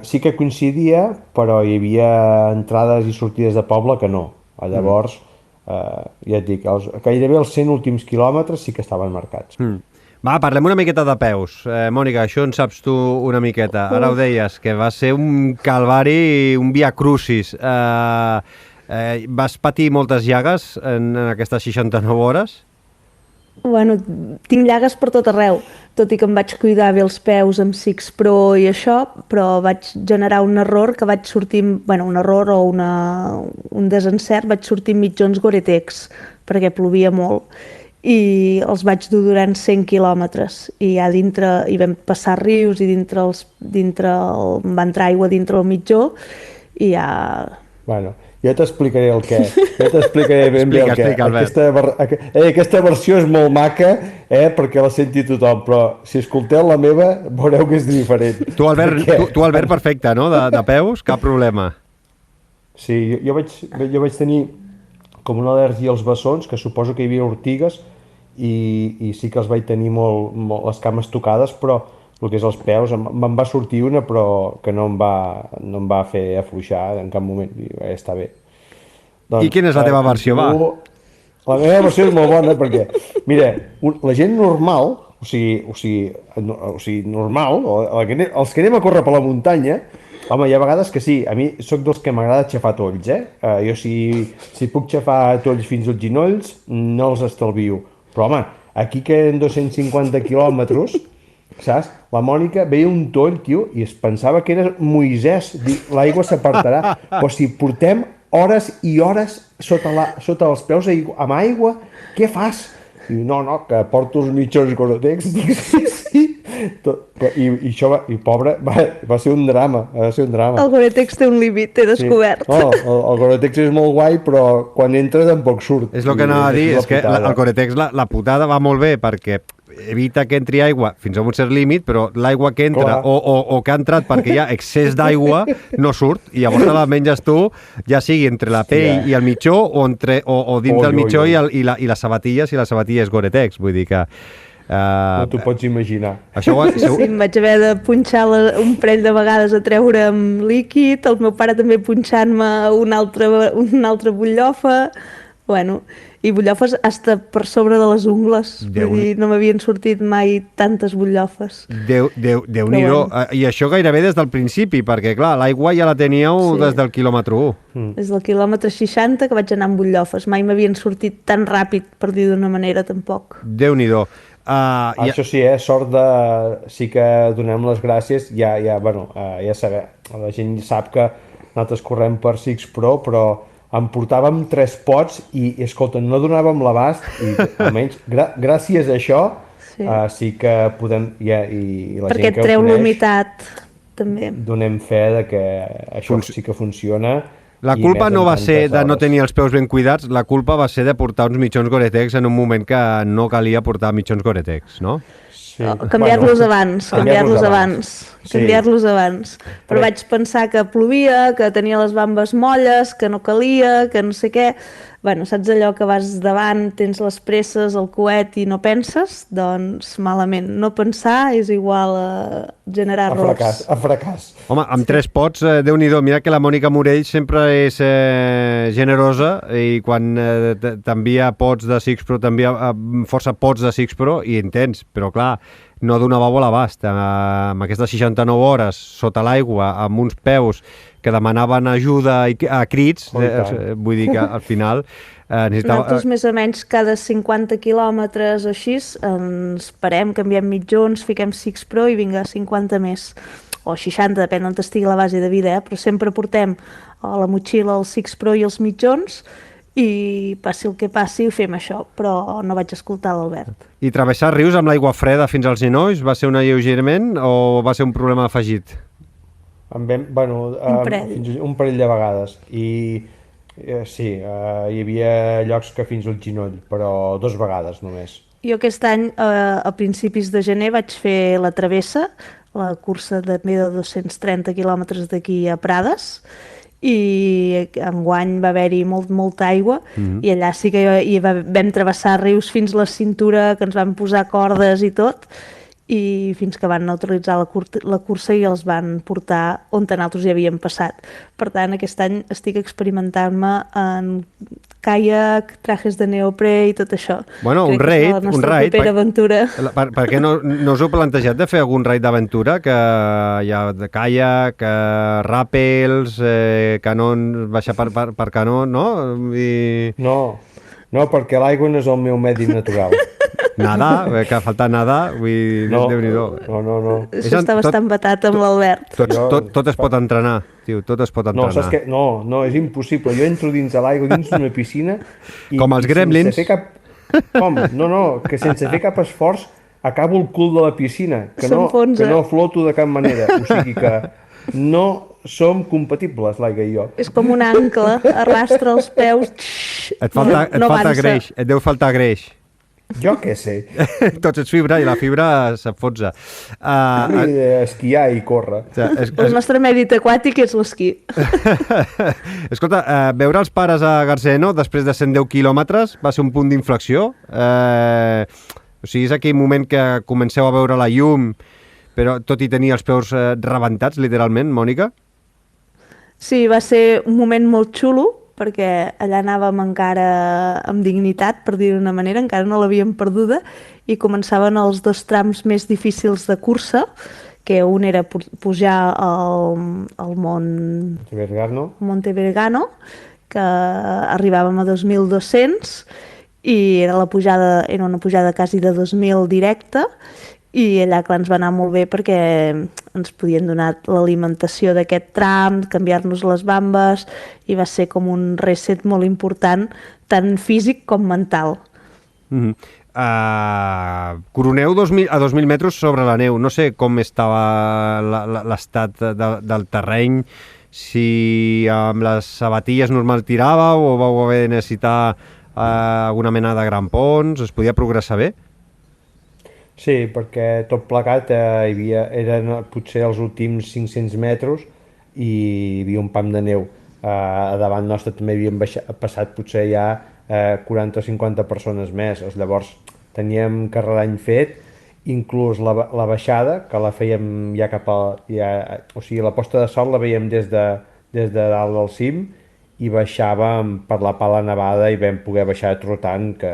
sí que coincidia, però hi havia entrades i sortides de poble que no. Llavors, ja et dic, gairebé els 100 últims quilòmetres sí que estaven marcats. Va, parlem una miqueta de peus. Mònica, això en saps tu una miqueta. Ara ho deies, que va ser un calvari, un via crucis. Vas patir moltes llagues en aquestes 69 hores? Bueno, tinc llagues per tot arreu, tot i que em vaig cuidar bé els peus amb Six Pro i això, però vaig generar un error que vaig sortir, un error o un desencert, vaig sortir amb mitjons Gore-Tex, perquè plovia molt, i els vaig dur durant 100 quilòmetres, i ja dintre hi vam passar rius i va entrar aigua dintre el mitjó, i ja... Bueno, jo t'explicaré el què. Jo t'explicaré ben bé el què. Aquesta versió és molt maca, perquè la senti tothom, però si escolteu la meva, veureu que és diferent. Tu, Albert, perfecte, no? De peus, cap problema. Sí, jo vaig tenir com una al·lèrgia als bessons, que suposo que hi havia ortigues, i sí que els vaig tenir molt les cames tocades, però el que és els peus, me'n va sortir una, però que no em va fer afluixar en cap moment, i està bé. Doncs, I quina és la teva versió, va? La meva versió és molt bona, perquè, mira, la gent normal, o sigui normal, els que anem a córrer per la muntanya, home, hi ha vegades que sí, a mi sóc dels que m'agrada xafar tolls, jo si puc xafar tolls fins als ginolls, no els estalvio. Però home, aquí queden 250 quilòmetres, saps? La Mònica veia un toll, tio, i es pensava que era Moisès, l'aigua s'apartarà, però si portem hores i hores sota els peus amb aigua, què fas? I no, que porto els mitjons Gore-Tex. Sí. I pobre, va ser un drama, El Gore-Tex té un límit, he descobert. Sí. No, el Gore-Tex és molt guai, però quan entra tampoc surt. És el que anava a dir, és que el Gore-Tex, la putada va molt bé perquè evita que entri aigua fins a un cert límit, però l'aigua que entra o que ha entrat perquè hi ha excés d'aigua no surt, i llavors te la menges tu, ja sigui entre la pell i el mitjó o dins del mitjó i les sabatilles, i la sabatilla és Gore-Tex, vull dir que... No t'ho pots imaginar. Això Sí, em vaig haver de punxar un parell de vegades a treure amb líquid, el meu pare també punxant-me una altra butllofa, bueno, i bullofes hasta per sobre de les ungles. Vull dir, no m'havien sortit mai tantes bullofes. Déu-n'hi-do. I això gairebé des del principi, perquè clar, l'aigua ja la teníeu des del quilòmetre 1. Des del quilòmetre 60 que vaig anar amb bullofes. Mai m'havien sortit tan ràpid, per dir d'una manera, tampoc. Déu-n'hi-do. Això sí, sort de... Sí que donem les gràcies, ja sabem, la gent sap que nosaltres correm per Six Pro, però en portàvem 3 pots i escolta, no donàvem l'abast, i almenys gràcies a això sí que podem... I la perquè gent que treu ho coneix, l'humitat, també. Donem fe de que això sí que funciona. La culpa no va ser de no tenir els peus ben cuidats, la culpa va ser de portar uns mitjons Gore-Tex en un moment que no calia portar mitjons Gore-Tex, no? Sí. Canviar-los abans. Però vaig pensar que plovia, que tenia les bambes molles, que no calia, que no sé què. Bueno, saps allò que vas davant, tens les presses, el coet i no penses? Doncs malament. No pensar és igual a generar errors. A fracàs. Home, amb 3 pots, Déu-n'hi-do. Mira que la Mònica Morell sempre és generosa, i quan t'envia pots de Six Pro, t'envia força pots de Six Pro i en tens, però clar, no donava a l'abast. Amb aquestes 69 hores sota l'aigua, amb uns peus que demanaven ajuda a crits, vull dir que al final necessitava... Nosaltres més o menys cada 50 quilòmetres o així ens parem, canviem mitjons, fiquem Six Pro i vinga, 50 més. O 60, depèn on estigui la base de vida, però sempre portem a la motxilla els Six Pro i els mitjons, i passi el que passi ho fem això, però no vaig escoltar l'Albert. I travessar rius amb l'aigua freda fins als genolls va ser un alleugeriment o va ser un problema afegit? Un parell de vegades, i sí, hi havia llocs que fins al genoll, però 2 vegades només. Jo aquest any, a principis de gener, vaig fer la travessa, la cursa de més de 230 quilòmetres d'aquí a Prades, i enguany va haver-hi molta aigua, i allà sí que vam travessar rius fins a la cintura, que ens van posar cordes i tot, i fins que van neutralitzar la cursa i els van portar on nosaltres hi havíem passat. Per tant, aquest any estic experimentant-me en caiac, trajes de neoprè i tot això. Bueno, un raid. Per què no us heu plantejat de fer algun raid d'aventura? Que hi ha de caiac, ràpels, canons, baixar per canó, no? No, perquè l'aigua no és el meu medi natural. Nadar, que falta nadar, vull dir, Déu-n'hi-do. No. Això està bastant batat amb l'Albert. Tot es pot entrenar, tio, tot es pot entrenar. No, saps què? No, és impossible. Jo entro dins de l'aigua, dins d'una piscina... Com els gremlins. Com? No, que sense fer cap esforç acabo el cul de la piscina, que no floto de cap manera. O sigui que no som compatibles, l'aigua i jo. És com un ancle, arrastra els peus... Et falta greix, et deu faltar greix. Jo què sé. Tots ets fibra i la fibra s'enfonsa. Esquiar i córrer. El nostre mèrit aquàtic és l'esquí. Escolta, veure els pares a Garseno després de 110 quilòmetres va ser un punt d'inflexió? O sigui, és aquell moment que comenceu a veure la llum, però tot i tenir els peus rebentats, literalment, Mònica? Sí, va ser un moment molt xulo, perquè allà anàvem encara amb dignitat, per dir-ho d'una manera, encara no l'havíem perduda, i començaven els 2 trams més difícils de cursa, que un era pujar al Monte Vergano, que arribàvem a 2.200, i era una pujada quasi de 2.000 directa, i allà, clar, ens va anar molt bé perquè ens podien donar l'alimentació d'aquest tram, canviar-nos les bambes, i va ser com un reset molt important, tant físic com mental. Coroneu a 2.000 metres sobre la neu. No sé com estava l'estat del terreny, si amb les sabatilles normal tiràveu o vau haver de necessitar alguna mena de grampons. Es podia progressar bé? Sí, perquè tot plegat eren potser els últims 500 metres i hi havia un pam de neu. A davant nostre també havien passat potser ja 40 o 50 persones més. Llavors teníem carrerany fet, inclús la baixada, que la fèiem ja cap a... o sigui, la posta de sol la veiem des de dalt del cim, i baixàvem per la pala nevada i vam poder baixar trotant, que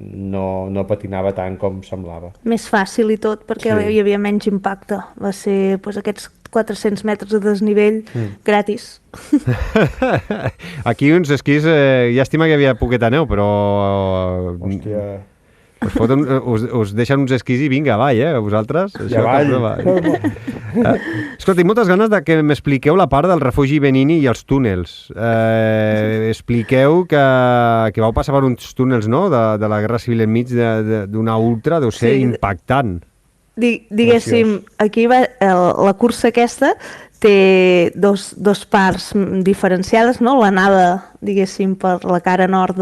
no patinava tant com semblava. Més fàcil i tot, perquè hi havia menys impacte. Va ser aquests 400 metres de desnivell gratis. Aquí uns esquís, llàstima que hi havia poqueta neu, però... Hòstia... Us deixen uns esquís i vinga, avall, vosaltres? I avall. Escolta, tinc moltes ganes de que m'expliqueu la part del refugi Benini i els túnels. Expliqueu que vau passar per uns túnels, no?, de la Guerra Civil enmig d'una ultra, deu ser impactant. Diguéssim, aquí la cursa aquesta té dos parts diferenciades, no? L'anada, diguéssim, per la cara nord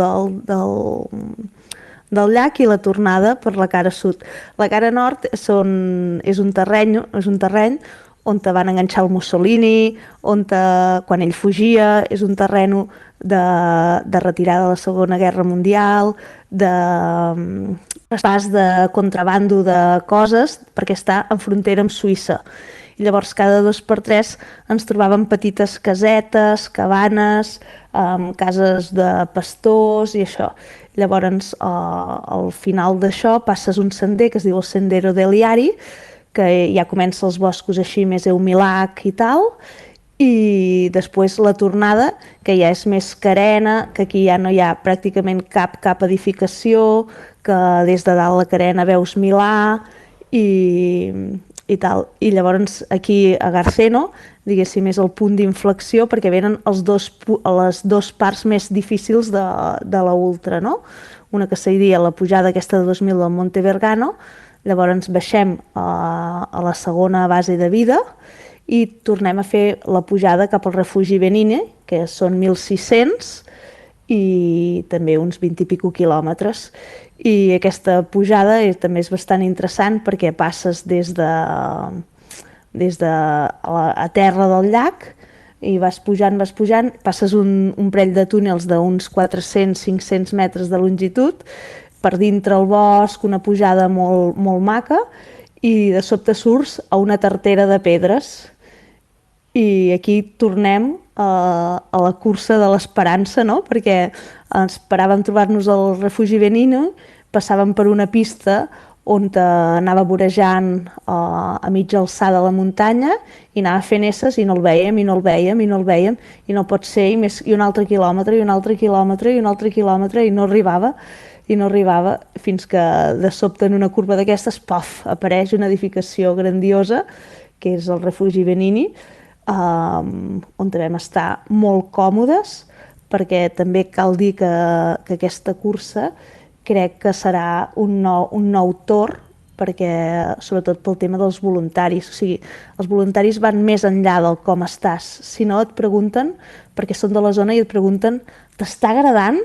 del llac i la tornada per la cara sud. La cara nord és un terreny on van enganxar el Mussolini, quan ell fugia, és un terreny de retirada de la Segona Guerra Mundial, de pas de contrabando de coses, perquè està en frontera amb Suïssa. I llavors cada 2x3 ens trobàvem petites casetes, cabanes, cases de pastors i això. Llavors, al final d'això passes un sender que es diu el Sendero del Iari, que ja comença els boscos així més eumilac i tal, i després la tornada, que ja és més carena, que aquí ja no hi ha pràcticament cap edificació, que des de dalt la carena veus Milà i tal. I llavors aquí a Garseno, diguéssim, és el punt d'inflexió perquè venen les dues parts més difícils de la ultra, no? Una que seria la pujada aquesta de 2.000 del Monte Vergano, llavors baixem a la segona base de vida i tornem a fer la pujada cap al refugi Benini, que són 1.600 i també uns 20 i pico quilòmetres. I aquesta pujada també és bastant interessant perquè passes des de a terra del llac i vas pujant, passes un parell de túnels d'uns 400-500 metres de longitud, per dintre el bosc, una pujada molt, molt maca, i de sobte surts a una tartera de pedres. I aquí tornem a la cursa de l'esperança, no? Perquè esperàvem trobar-nos al refugi Benini, passàvem per una pista on anava vorejant a mitja alçada de la muntanya i anava fent esses i no el veiem, i no el veiem, i no el veiem, i no pot ser, i un altre quilòmetre, i un altre quilòmetre, i un altre quilòmetre, i no arribava, fins que de sobte en una curva d'aquestes, pof, apareix una edificació grandiosa, que és el refugi Benini, on vam estar molt còmodes, perquè també cal dir que aquesta cursa crec que serà un nou torn, perquè, sobretot pel tema dels voluntaris. O sigui, els voluntaris van més enllà del com estàs. Si no, et pregunten, perquè són de la zona, i et pregunten, t'està agradant?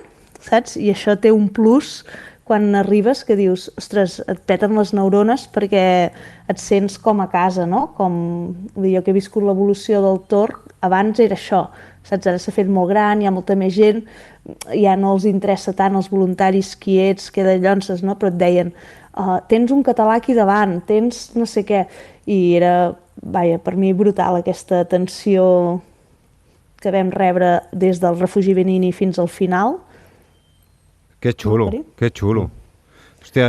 Saps? I això té un plus quan arribes, que dius, ostres, et peten les neurones perquè et sents com a casa, no? Vull dir, jo que he viscut l'evolució del Tor, abans era això, saps? Ara s'ha fet molt gran, hi ha molta més gent, ja no els interessa tant els voluntaris quiets, que de llonces, no? Però et deien, tens un català aquí davant, tens no sé què, i era, vaja, per mi brutal aquesta atenció que vam rebre des del refugi Benini fins al final. Que xulo, que xulo. Hòstia,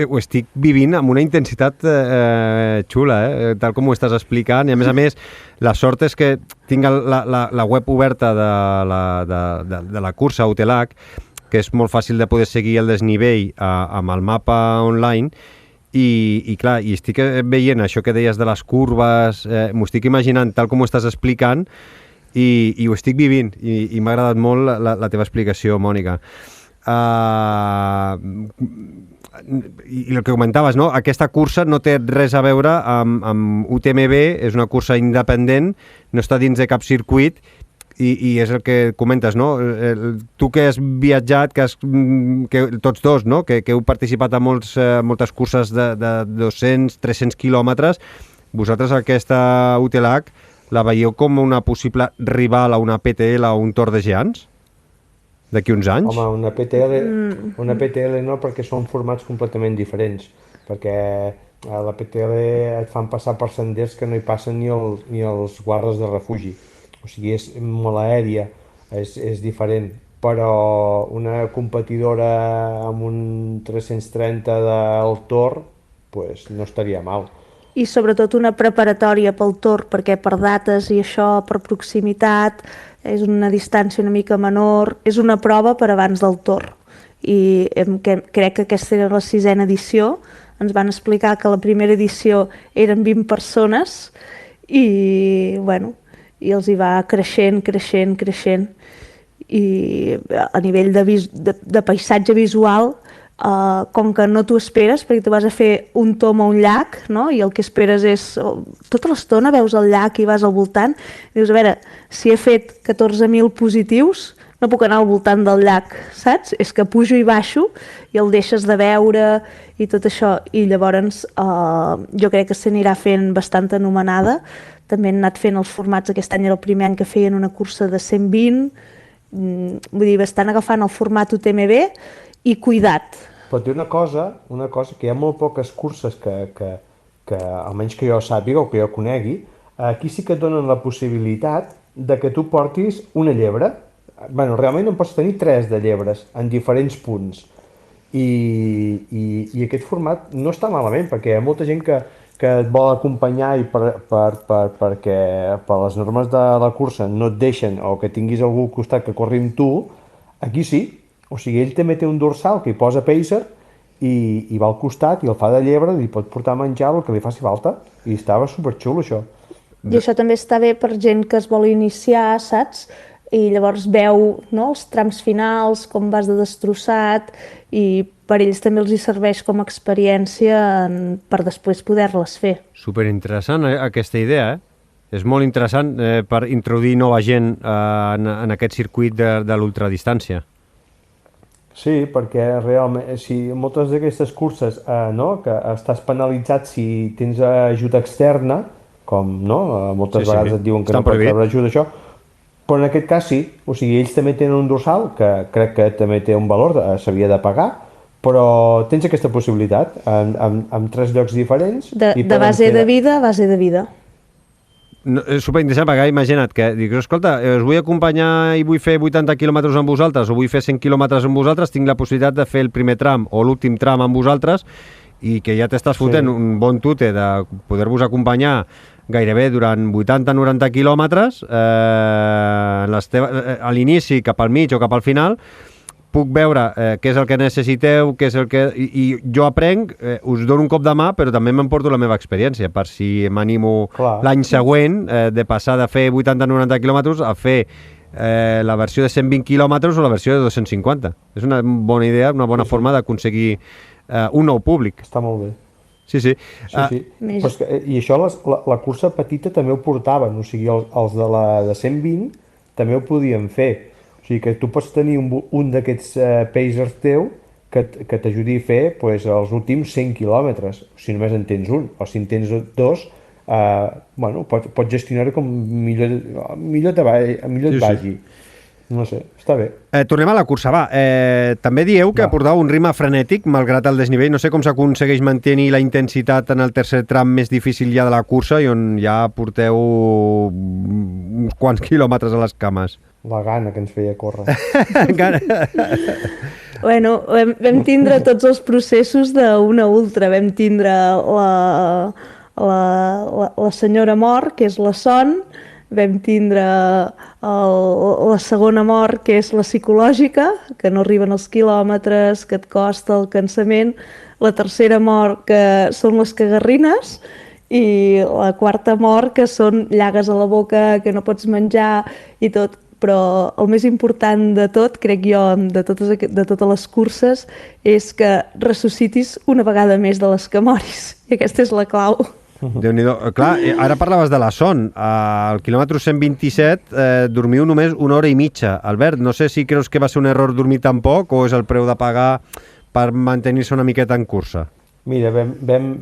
ho estic vivint amb una intensitat xula, tal com ho estàs explicant, i a més, la sort és que tinc la web oberta de la cursa UTLAC, que és molt fàcil de poder seguir el desnivell amb el mapa online, i clar, i estic veient això que deies de les curves, m'ho estic imaginant tal com ho estàs explicant, i ho estic vivint, i m'ha agradat molt la teva explicació, Mònica. I el que comentaves, no? Aquesta cursa no té res a veure amb UTMB, és una cursa independent, no està dins de cap circuit, i és el que comentes, no? Tu que has viatjat, tots dos, no? Que heu participat a moltes curses de 200, 300 quilòmetres, vosaltres aquesta UTLAC la veieu com una possible rival a una PTL o un Tour de Géants? D'aquí uns anys? Home, una PTL no, perquè són formats completament diferents, perquè a la PTL et fan passar per senders que no hi passen ni els guardes de refugi, o sigui, és molt aèria, és diferent, però una competidora amb un 330 del Tour, pues, no estaria mal. I sobretot una preparatòria pel Tour, perquè per dates i això, per proximitat, és una distància una mica menor, és una prova per abans del Tour. I crec que aquesta era la 6ª edició, ens van explicar que la primera edició eren 20 persones i, bueno, i els hi va creixent. I a nivell de paisatge visual, com que no t'ho esperes, perquè tu vas a fer un tom a un llac, no? I el que esperes és... Tota l'estona veus el llac i vas al voltant, i dius, a veure, si he fet 14.000 positius, no puc anar al voltant del llac, saps? És que pujo i baixo i el deixes de veure i tot això. I llavors jo crec que s'anirà fent bastant anomenada. També han anat fent els formats, aquest any era el primer any que feien una cursa de 120, vull dir, estan agafant el format UTMB i cuidat. Però té una cosa que hi ha molt poques curses que almenys que jo sàpiga o que jo conegui, aquí sí que et donen la possibilitat de que tu portis una llebre. Bueno, realment en pots tenir 3 de llebres en diferents punts. I aquest format no està malament, perquè hi ha molta gent que et vol acompanyar i perquè per les normes de la cursa no et deixen, o que tinguis algú al costat que corri amb tu, aquí sí. O sigui, ell també té un dorsal que hi posa pacer i va al costat i el fa de llebre, li pot portar a menjar el que li faci falta. I estava superxulo, això. I això també està bé per gent que es vol iniciar, saps? I llavors veu, no, els trams finals, com vas de destrossat, i per ells també els hi serveix com a experiència per després poder-les fer. Superinteressant aquesta idea, És molt interessant per introduir nova gent en aquest circuit de l'ultradistància. Sí, perquè realment, moltes d'aquestes curses que estàs penalitzat si tens ajuda externa, com moltes vegades et diuen que no pots rebre ajuda, això, però en aquest cas sí, o sigui, ells també tenen un dorsal que crec que també té un valor, s'havia de pagar, però tens aquesta possibilitat en 3 llocs diferents. De base de vida a base de vida. És superinteressant perquè imagina't que dic, escolta, us vull acompanyar i vull fer 80 quilòmetres amb vosaltres o vull fer 100 quilòmetres amb vosaltres, tinc la possibilitat de fer el primer tram o l'últim tram amb vosaltres i que ja t'estàs fotent un bon tute de poder-vos acompanyar gairebé durant 80-90 quilòmetres a l'inici, cap al mig o cap al final. Puc veure què és el que necessiteu, què és el que... I jo aprenc, us dono un cop de mà, però també m'emporto la meva experiència, per si m'animo l'any següent de passar de fer 80-90 quilòmetres a fer la versió de 120 quilòmetres o la versió de 250. És una bona idea, una bona forma d'aconseguir un nou públic. Està molt bé. Sí. I això la cursa petita també ho portaven, o sigui, els de la de 120 també ho podien fer. O sigui que tu pots tenir un d'aquests pacers teu que t'ajudi a fer pues, els últims 100 quilòmetres, si només en tens un, o si en tens dos, bueno, pots gestionar-ho com millor et vagi. No sé, està bé. Tornem a la cursa, va. També dieu que portau un ritme frenètic, malgrat el desnivell. No sé com s'aconsegueix mantenir la intensitat en el tercer tram més difícil ja de la cursa i on ja porteu uns quants quilòmetres a les cames. La gana que ens feia córrer. Bueno, vam tindre tots els processos d'una ultra. Vam tindre la senyora mort, que és la son, vam tindre la segona mort, que és la psicològica, que no arriben els quilòmetres, que et costa el cansament, la tercera mort, que són les cagarrines, i la quarta mort, que són llagues a la boca, que no pots menjar i tot. Però el més important de tot, crec jo, de totes les curses, és que ressuscitis una vegada més de les que moris. I aquesta és la clau. Déu-n'hi-do. Clar, ara parlaves de la son. Al quilòmetre 127 dormiu només 1 hora i mitja. Albert, no sé si creus que va ser un error dormir tan poc o és el preu de pagar per mantenir-se una miqueta en cursa? Mira, vam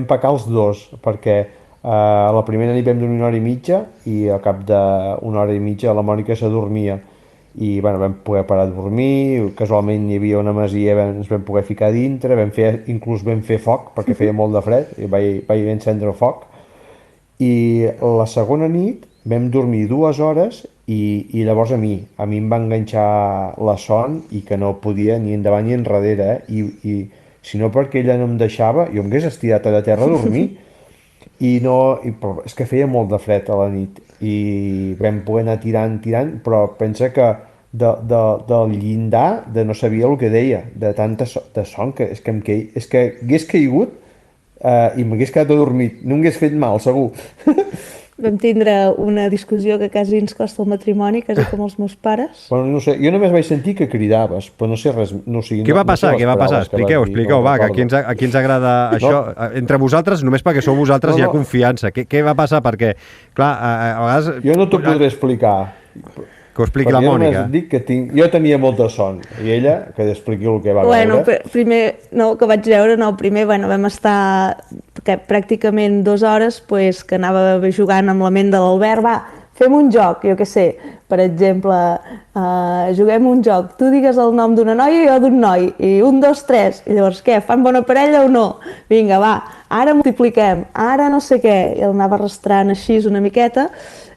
pecar els dos, perquè la primera nit vam dormir 1 hora i mitja i al cap d'1 hora i mitja la Mònica s'adormia. I bueno, vam poder parar de dormir, casualment hi havia una masia, ens vam poder ficar dintre, inclús vam fer foc perquè feia molt de fred, i vaig encendre el foc. I la segona nit vam dormir 2 hores i llavors a mi em va enganxar la son i que no podia ni endavant ni enrere, i si no perquè ella no em deixava, jo em hagués estirat a la terra a dormir, però és que feia molt de fred a la nit i vam poder anar tirant, però pensa que del llindar no sabia el que deia, de tanta son, que és que hagués caigut i m'hagués quedat adormit, no m'hagués fet mal, segur. Vam tindre una discussió que quasi ens costa el matrimoni, quasi com els meus pares. Bueno, no sé, jo només vaig sentir que cridaves, però no sé res. Què va passar? Expliqueu, va, que aquí ens agrada això. Entre vosaltres, només perquè sou vosaltres, hi ha confiança. Què va passar? Perquè, clar, a vegades... Jo no t'ho podré explicar. Que ho expliqui la Mònica. Dic que jo tenia molta son, i ella, que expliqui el que va veure. Primer vam estar pràcticament 2 hores que anava jugant amb la ment de l'Albert, va, fem un joc, jo què sé, per exemple, juguem un joc, tu digues el nom d'una noia i jo d'un noi, i 1, 2, 3, i llavors què, fan bona parella o no? Vinga, va, ara multipliquem, ara no sé què, i el anava arrastrant així una miqueta,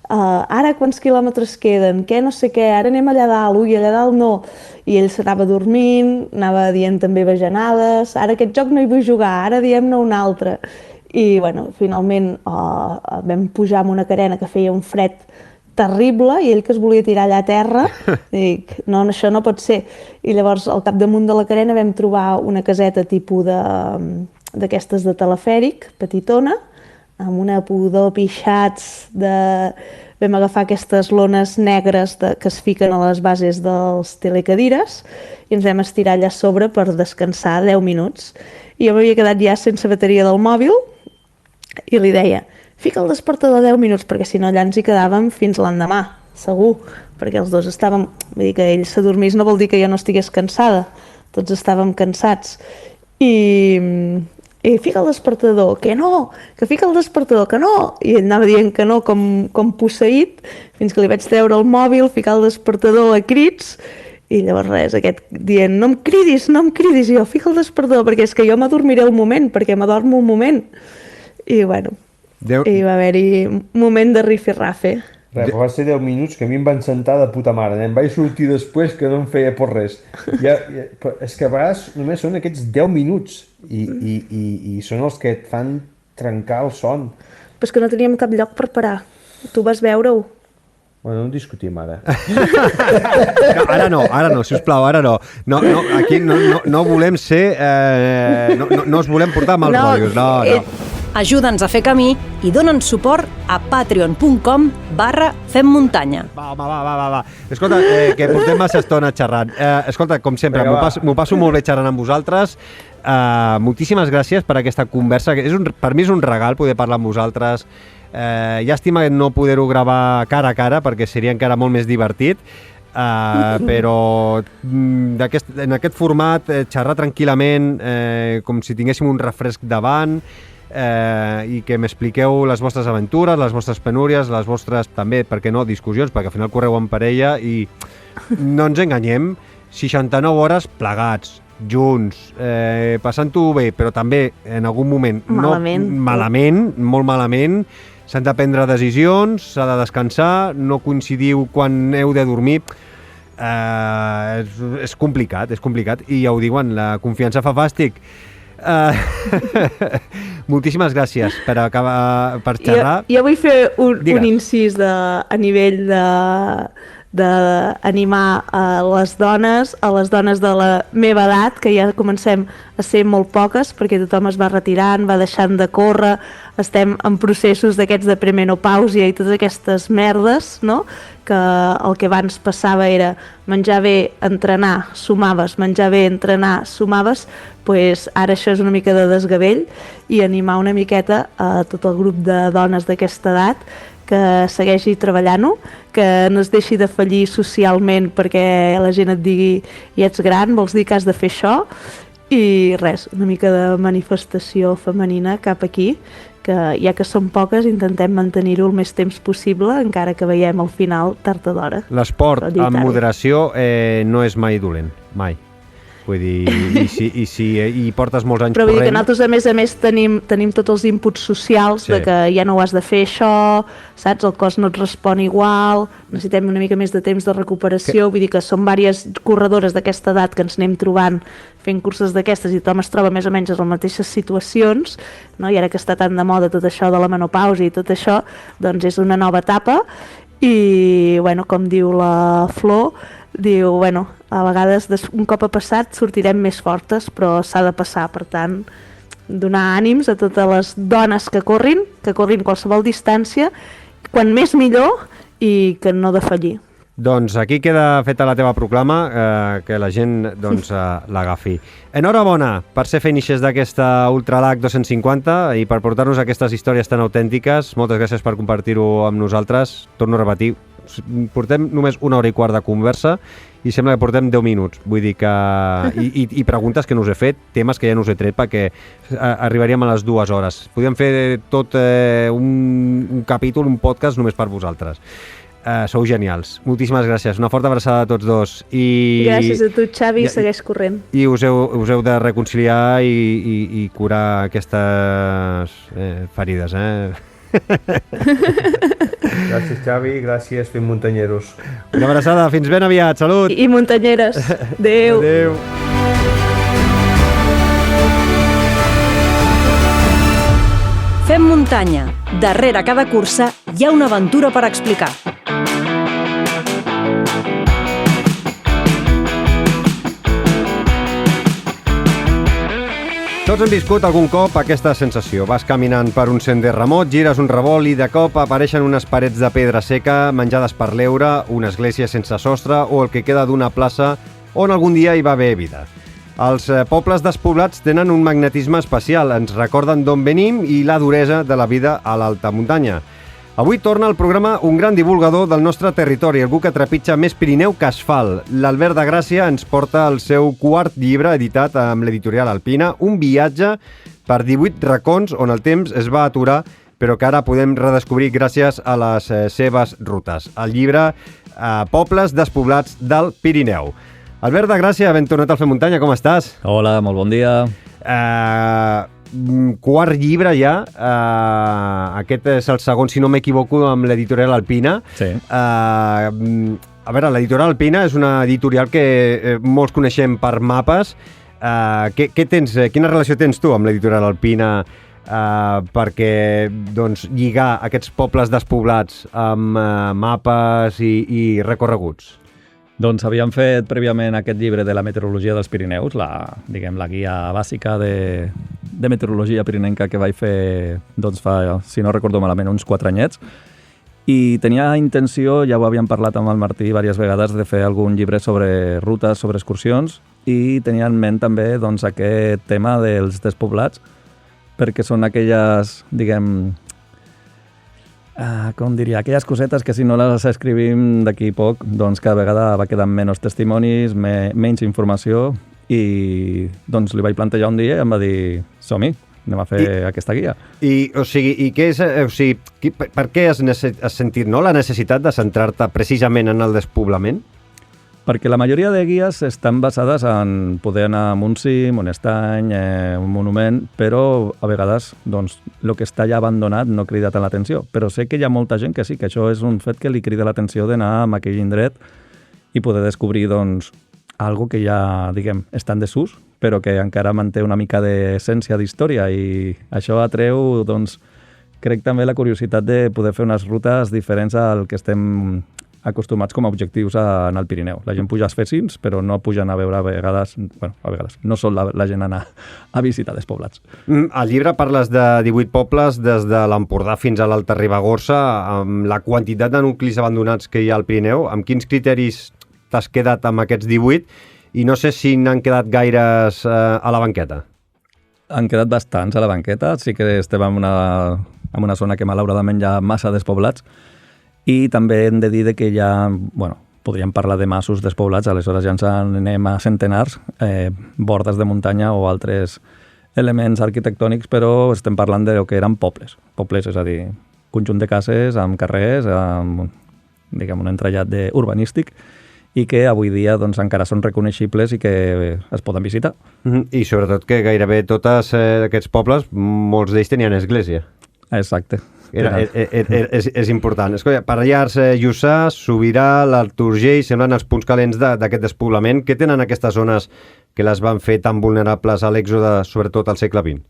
ara quants quilòmetres queden, què no sé què, ara anem allà dalt, ui, allà dalt no, i ell s'anava dormint, anava dient també bajanades, ara aquest joc no hi vull jugar, ara diem-ne un altre. I bueno, finalment vam pujar amb una carena que feia un fred terrible i ell que es volia tirar allà a terra, dic, no, això no pot ser. I llavors al capdamunt de la carena vam trobar una caseta tipus d'aquestes de telefèric, petitona, amb una pudor pixats vam agafar aquestes lones negres que es fiquen a les bases dels telecadires i ens vam estirar allà a sobre per descansar 10 minuts. I jo m'havia quedat ja sense bateria del mòbil i li deia, fica el despertador 10 minuts perquè si no allà ens hi quedàvem fins l'endemà, segur, perquè els dos estàvem, vull dir que ell s'adormís no vol dir que jo no estigués cansada, tots estàvem cansats. I fica el despertador, que no, que fica el despertador, que no, i ell anava dient que no com posseït, fins que li vaig treure el mòbil, ficar el despertador a crits, i llavors res, aquest dient, no em cridis, i jo, fica el despertador, perquè és que jo m'adormiré un moment, perquè m'adormo un moment. I bueno, i va haver-hi un moment de rifirrafe. Res, va ser 10 minuts que a mi em van sentar de puta mare, em vaig sortir després que no em feia por res. És que a vegades només són aquests 10 minuts i són els que et fan trencar el son. Però és que no teníem cap lloc per parar. Tu vas veure-ho. Bueno, no discutim ara. Ara no, sisplau, ara no. Aquí no volem ser... No us volem portar mals rotllos, no. Ajuda'ns a fer camí i dona'ns suport a patreon.com/femmuntanya. Va. Escolta, que portem massa estona xerrant. Escolta, com sempre, m'ho passo molt bé xerrant amb vosaltres. Moltíssimes gràcies per aquesta conversa. Per mi és un regal poder parlar amb vosaltres. Llàstima no poder-ho gravar cara a cara perquè seria encara molt més divertit. però en aquest format, xerrar tranquil·lament, com si tinguéssim un refresc davant, i que m'expliqueu les vostres aventures, les vostres penúries, les vostres, també, per què no, discussions, perquè al final correu en parella i no ens enganyem, 69 hores plegats, junts, passant-ho bé, però també en algun moment malament, molt malament, s'han de prendre decisions, s'ha de descansar, no coincidiu quan heu de dormir. És complicat, i ja ho diuen, la confiança fa fàstic. Moltíssimes gràcies per xerrar. Jo vull fer un incís a nivell d'animar a les dones de la meva edat, que ja comencem a ser molt poques, perquè tothom es va retirant, va deixant de córrer, estem en processos d'aquests de premenopàusia i totes aquestes merdes, no? Que el que abans passava era menjar bé, entrenar, sumaves, menjar bé, entrenar, sumaves, doncs ara això és una mica de desgavell, i animar una miqueta a tot el grup de dones d'aquesta edat que segueixi treballant-ho, que no es deixi de fallir socialment perquè la gent et digui ja ets gran, vols dir que has de fer això, i res, una mica de manifestació femenina cap aquí, que ja que som poques intentem mantenir-ho el més temps possible, encara que veiem al final tard o d'hora. L'esport amb moderació no és mai dolent, mai. Vull dir, i si hi portes molts anys corrent... Però vull dir que nosaltres, a més, tenim tots els inputs socials de que ja no ho has de fer això, saps? El cos no et respon igual, necessitem una mica més de temps de recuperació, vull dir que som diverses corredores d'aquesta edat que ens anem trobant fent curses d'aquestes i tothom es troba més o menys en les mateixes situacions, no? I ara que està tan de moda tot això de la menopàusia i tot això, doncs és una nova etapa i, bueno, com diu la Flor, diu, bueno, a vegades un cop ha passat sortirem més fortes, però s'ha de passar, per tant, donar ànims a totes les dones que corrin qualsevol distància, quan més millor, i que no defallir. Doncs aquí queda feta la teva proclama, que la gent doncs, l'agafi. Enhorabona per ser finishers d'aquesta Ultralac 250 i per portar-nos aquestes històries tan autèntiques. Moltes gràcies per compartir-ho amb nosaltres. Torno a repetir, portem només 1 hora i quart de conversa i sembla que portem 10 minuts. Vull dir que... I preguntes que no us he fet, temes que ja no us he tret perquè arribaríem a les 2 hores. Podríem fer tot un capítol, un podcast només per vosaltres. Sou genials. Moltíssimes gràcies. Una forta abraçada a tots dos. Gràcies a tu, Xavi, segueix corrent. I us heu de reconciliar i curar aquestes ferides, Gràcies, Xavi, gràcies, fent muntanyeros. Una abraçada, fins ben aviat, salut! I muntanyeres. Adéu. Adéu. Fem muntanya. Darrere cada cursa hi ha una aventura per explicar. Tots hem viscut algun cop aquesta sensació. Vas caminant per un sender remot, gires un revolt i de cop apareixen unes parets de pedra seca menjades per l'heure, una església sense sostre o el que queda d'una plaça on algun dia hi va haver vida. Els pobles despoblats tenen un magnetisme especial, ens recorden d'on venim i la duresa de la vida a l'alta muntanya. Avui torna al programa un gran divulgador del nostre territori, algú que trepitja més Pirineu que asfalt. L'Albert de Gràcia ens porta el seu 4º llibre editat amb l'editorial Alpina, un viatge per 18 racons on el temps es va aturar, però que ara podem redescobrir gràcies a les seves rutes. El llibre Pobles despoblats del Pirineu. Albert de Gràcia, ben tornat al Fem Muntanya, com estàs? Hola, molt bon dia. 4 llibre ja, aquest és el segon, si no m'equivoco, amb l'editorial Alpina. Sí. A veure, l'editorial Alpina és una editorial que molts coneixem per mapes. Quina relació tens tu amb l'editorial Alpina perquè doncs, lligar aquests pobles despoblats amb mapes i recorreguts? Doncs havíem fet prèviament aquest llibre de la meteorologia dels Pirineus, la guia bàsica de meteorologia pirinenca que vaig fer doncs, fa, si no recordo malament, uns 4 anyets. I tenia intenció, ja ho havíem parlat amb el Martí diverses vegades, de fer algun llibre sobre rutes, sobre excursions, i tenia en ment també doncs, aquest tema dels despoblats, perquè són aquelles, com diria, aquelles cosetes que si no les escrivim d'aquí poc, doncs cada vegada va quedant menys testimonis, menys informació, i doncs li vaig plantejar un dia i em va dir, som-hi, anem a fer aquesta guia. I què és, per què has sentit la necessitat de centrar-te precisament en el despoblament? Perquè la majoria de guies estan basades en poder anar a un cim, un estany, un monument, però a vegades doncs, el que està ja abandonat no crida tant l'atenció. Però sé que hi ha molta gent que sí, que això és un fet que li crida l'atenció d'anar a aquell indret i poder descobrir doncs, algo que ja, diguem, està en desús, però que encara manté una mica d'essència d'història, i això atreu, doncs, crec també la curiositat de poder fer unes rutes diferents al que estem acostumats com a objectius en el Pirineu. La gent puja als Fessins, però no pugen a veure a vegades, no sol la gent anar a visitar despoblats. Al llibre parles de 18 pobles des de l'Empordà fins a l'Alta Ribagorça, amb la quantitat de nuclis abandonats que hi ha al Pirineu. Amb quins criteris t'has quedat amb aquests 18 i no sé si n'han quedat gaires a la banqueta? Han quedat bastants a la banqueta, sí que estem en una zona que malauradament hi ha massa despoblats, i també hem de dir que ja, podríem parlar de massos despoblats, aleshores ja ens anem a centenars, bordes de muntanya o altres elements arquitectònics, però estem parlant de que eren pobles. Pobles, és a dir, conjunt de cases amb carrers, amb un entrellat urbanístic, i que avui dia doncs, encara són reconeixibles i que es poden visitar. I sobretot que gairebé tots aquests pobles, molts d'ells tenien església. Exacte. És important. Escolta, Pallars Jussà, Sobirà, l'Alt Urgell, semblen els punts calents d'aquest despoblament. Què tenen aquestes zones que les van fer tan vulnerables a l'èxode, sobretot al segle XX?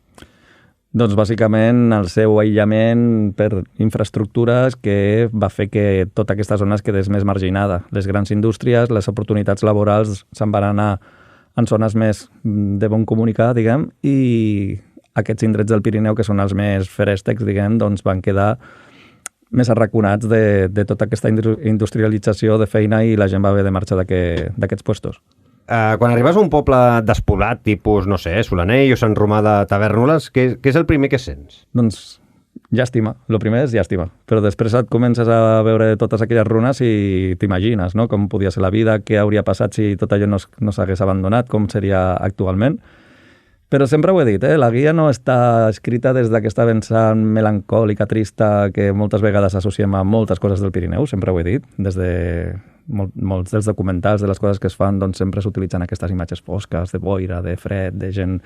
Doncs bàsicament el seu aïllament per infraestructures que va fer que tota aquesta zona es quedés més marginada. Les grans indústries, les oportunitats laborals se'n van anar en zones més de bon comunicar, diguem, i aquests indrets del Pirineu, que són els més ferèstecs, diguem, doncs van quedar més arraconats de tota aquesta industrialització de feina, i la gent va haver de marxar d'aquests puestos. Quan arribes a un poble despoblat, tipus, no sé, Solanell o Sant Romà de Tavèrnoles, què és el primer que sents? Doncs llàstima. El primer és llàstima. Però després et comences a veure totes aquelles runes i t'imagines, no?, com podia ser la vida, què hauria passat si tot allò no s'hagués abandonat, com seria actualment. Però sempre ho he dit, la guia no està escrita des d'aquesta vessant melancòlica, trista, que moltes vegades associem a moltes coses del Pirineu, sempre ho he dit. Des de molts dels documentals, de les coses que es fan, doncs sempre s'utilitzen aquestes imatges fosques, de boira, de fred, de gent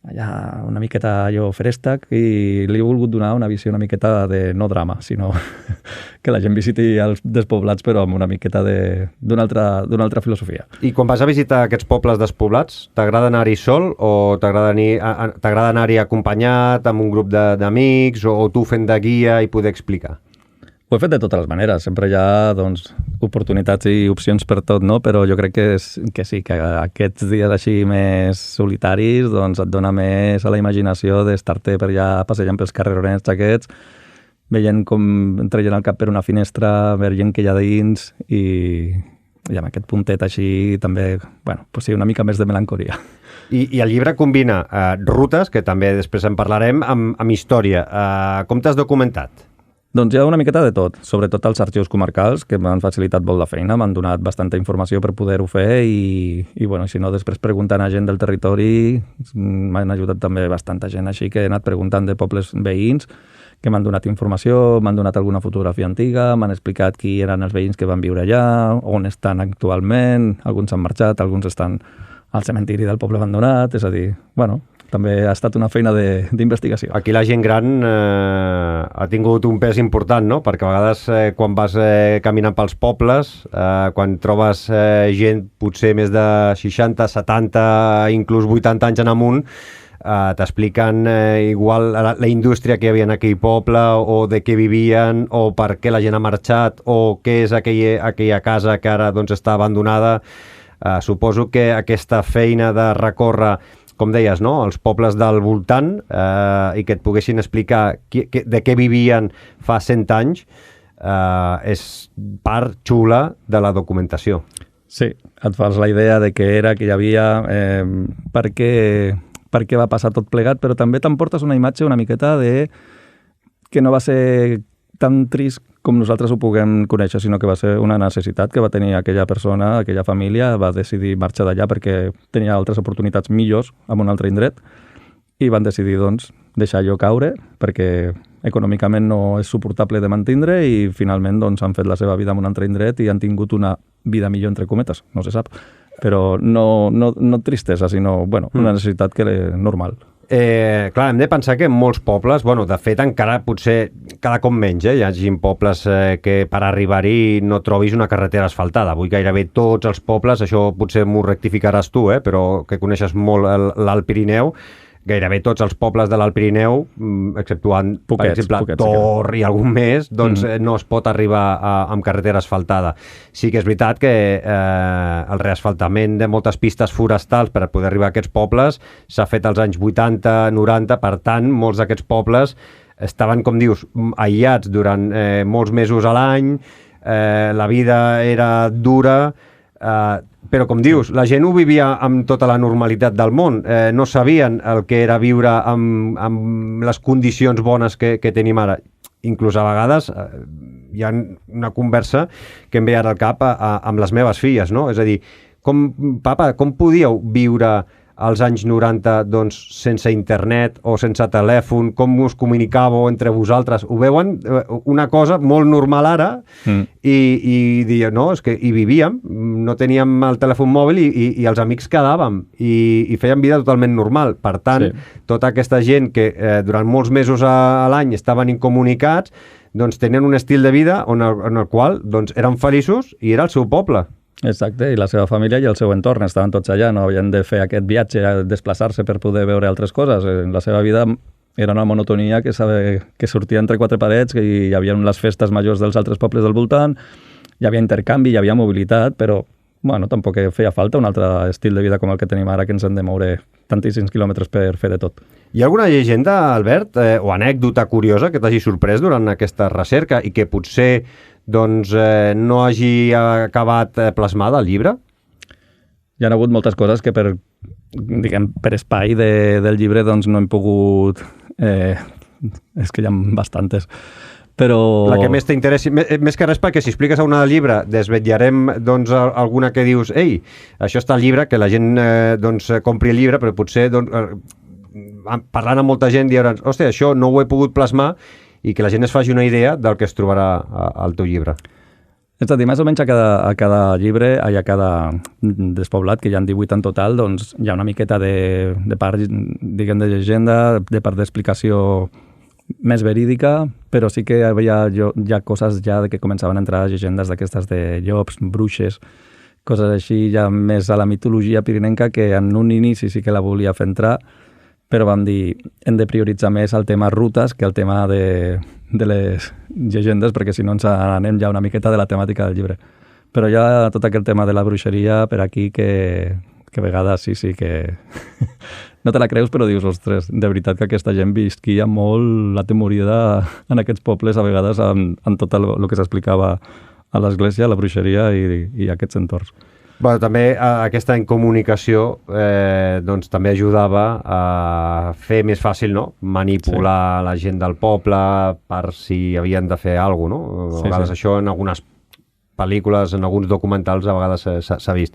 allà una miqueta allò ferèstec, i li he volgut donar una visió una miqueta de no drama, sinó que la gent visiti els despoblats, però amb una miqueta d'una altra filosofia. I quan vas a visitar aquests pobles despoblats, t'agrada anar-hi sol o t'agrada anar-hi acompanyat amb un grup d'amics o tu fent de guia i poder explicar? Ho he fet de totes les maneres, sempre hi ha oportunitats i opcions per tot, no? Però jo crec que sí, que aquests dies així més solitaris et dona més a la imaginació d'estar-te per allà passejant pels carrerons aquests, veient com entra gent al cap per una finestra, veient que hi ha dins, i amb aquest puntet així també, sí, una mica més de melancolia. I el llibre combina rutes, que també després en parlarem, amb història. Com t'has documentat? Doncs hi ha una miqueta de tot, sobretot els arxius comarcals, que m'han facilitat molt la feina, m'han donat bastanta informació per poder-ho fer, i si no, després preguntant a gent del territori, m'han ajudat també bastanta gent així, que he anat preguntant de pobles veïns, que m'han donat informació, m'han donat alguna fotografia antiga, m'han explicat qui eren els veïns que van viure allà, on estan actualment, alguns han marxat, alguns estan al cementiri del poble abandonat, és a dir, també ha estat una feina d'investigació. Aquí la gent gran ha tingut un pes important, no? Perquè a vegades quan vas caminant pels pobles, quan trobes gent potser més de 60, 70, inclús 80 anys en amunt, t'expliquen igual la indústria que hi havia en aquell poble, o de què vivien, o per què la gent ha marxat, o què és aquella casa que ara està abandonada. Suposo que aquesta feina de recórrer, com deies, no?, els pobles del voltant, i que et poguessin explicar de què vivien fa 100 anys, és part xula de la documentació. Sí, et fas la idea de què era, que hi havia, per què va passar tot plegat, però també t'emportes una imatge una miqueta de que no va ser tan trist com nosaltres ho puguem conèixer, sinó que va ser una necessitat que va tenir aquella persona, aquella família, va decidir marxar d'allà perquè tenia altres oportunitats millors en un altre indret i van decidir, doncs, deixar allò caure perquè econòmicament no és suportable de mantindre i finalment doncs, han fet la seva vida en un altre indret i han tingut una vida millor, entre cometes, no se sap. Però no tristesa, sinó una necessitat normal. Clar, hem de pensar que en molts pobles, de fet encara potser cada cop menys, hi hagi pobles que per arribar-hi no trobis una carretera asfaltada. Avui gairebé tots els pobles, això potser m'ho rectificaràs tu, però que coneixes molt l'Alt Pirineu, gairebé tots els pobles de l'Alt Pirineu, exceptuant, per exemple, Tor i algun més, doncs no es pot arribar amb carretera asfaltada. Sí que és veritat que el reasfaltament de moltes pistes forestals per poder arribar a aquests pobles s'ha fet als anys 80, 90, per tant, molts d'aquests pobles estaven, com dius, aïllats durant molts mesos a l'any, la vida era dura, però com dius, la gent ho vivia amb tota la normalitat del món, no sabien el que era viure amb les condicions bones que tenim ara. Inclús a vegades hi ha una conversa que em ve ara al cap amb les meves filles, no? És a dir, papa, com podíeu viure als anys 90 doncs, sense internet o sense telèfon, com us comunicàveu entre vosaltres? Ho veuen una cosa molt normal ara i diuen, no, és que hi vivíem, no teníem el telèfon mòbil i els amics quedàvem i feien vida totalment normal. Per tant, tota aquesta gent que durant molts mesos a l'any estaven incomunicats, doncs tenien un estil de vida en el qual doncs, eren feliços i era el seu poble. Exacte, i la seva família i el seu entorn estaven tots allà, no havien de fer aquest viatge, desplaçar-se per poder veure altres coses. La seva vida era una monotonia que sortia entre quatre parets, que hi havia les festes majors dels altres pobles del voltant, hi havia intercanvi, hi havia mobilitat, però tampoc feia falta un altre estil de vida com el que tenim ara, que ens hem de moure tantíssims quilòmetres per fer de tot. Hi ha alguna llegenda, Albert, o anècdota curiosa que t'hagi sorprès durant aquesta recerca i que potser no hagi acabat plasmada al llibre? Hi ha hagut moltes coses que per espai del llibre no hem pogut... és que hi ha bastantes. Però... La que més t'interessi, més que res perquè si expliques a una del llibre desvetllarem alguna que dius ei, això està al llibre, que la gent compri el llibre, però potser parlant amb molta gent diran, hòstia, això no ho he pogut plasmar i que la gent es faci una idea del que es trobarà al teu llibre. És a dir, més o menys a cada llibre, a cada despoblat, que hi ha 18 en total, doncs hi ha una miqueta de part, diguem, de llegenda, de part d'explicació més verídica, però sí que hi ha coses ja que començaven a entrar llegendes d'aquestes de llops, bruixes, coses així ja més a la mitologia pirinenca, que en un inici sí que la volia fer entrar, però vam dir, hem de prioritzar més el tema rutes que el tema de les llegendes, perquè si no ens anem ja una miqueta de la temàtica del llibre. Però hi ha tot aquest tema de la bruixeria per aquí que a vegades sí que no te la creus, però dius, ostres, de veritat que aquesta gent visquia molt atemorida en aquests pobles, a vegades amb tot el que s'explicava a l'església, la bruixeria i aquests entorns. També aquesta incomunicació també ajudava a fer més fàcil, no? Manipular la gent del poble per si havien de fer alguna cosa, no? A vegades això en algunes pel·lícules, en alguns documentals, a vegades s'ha vist.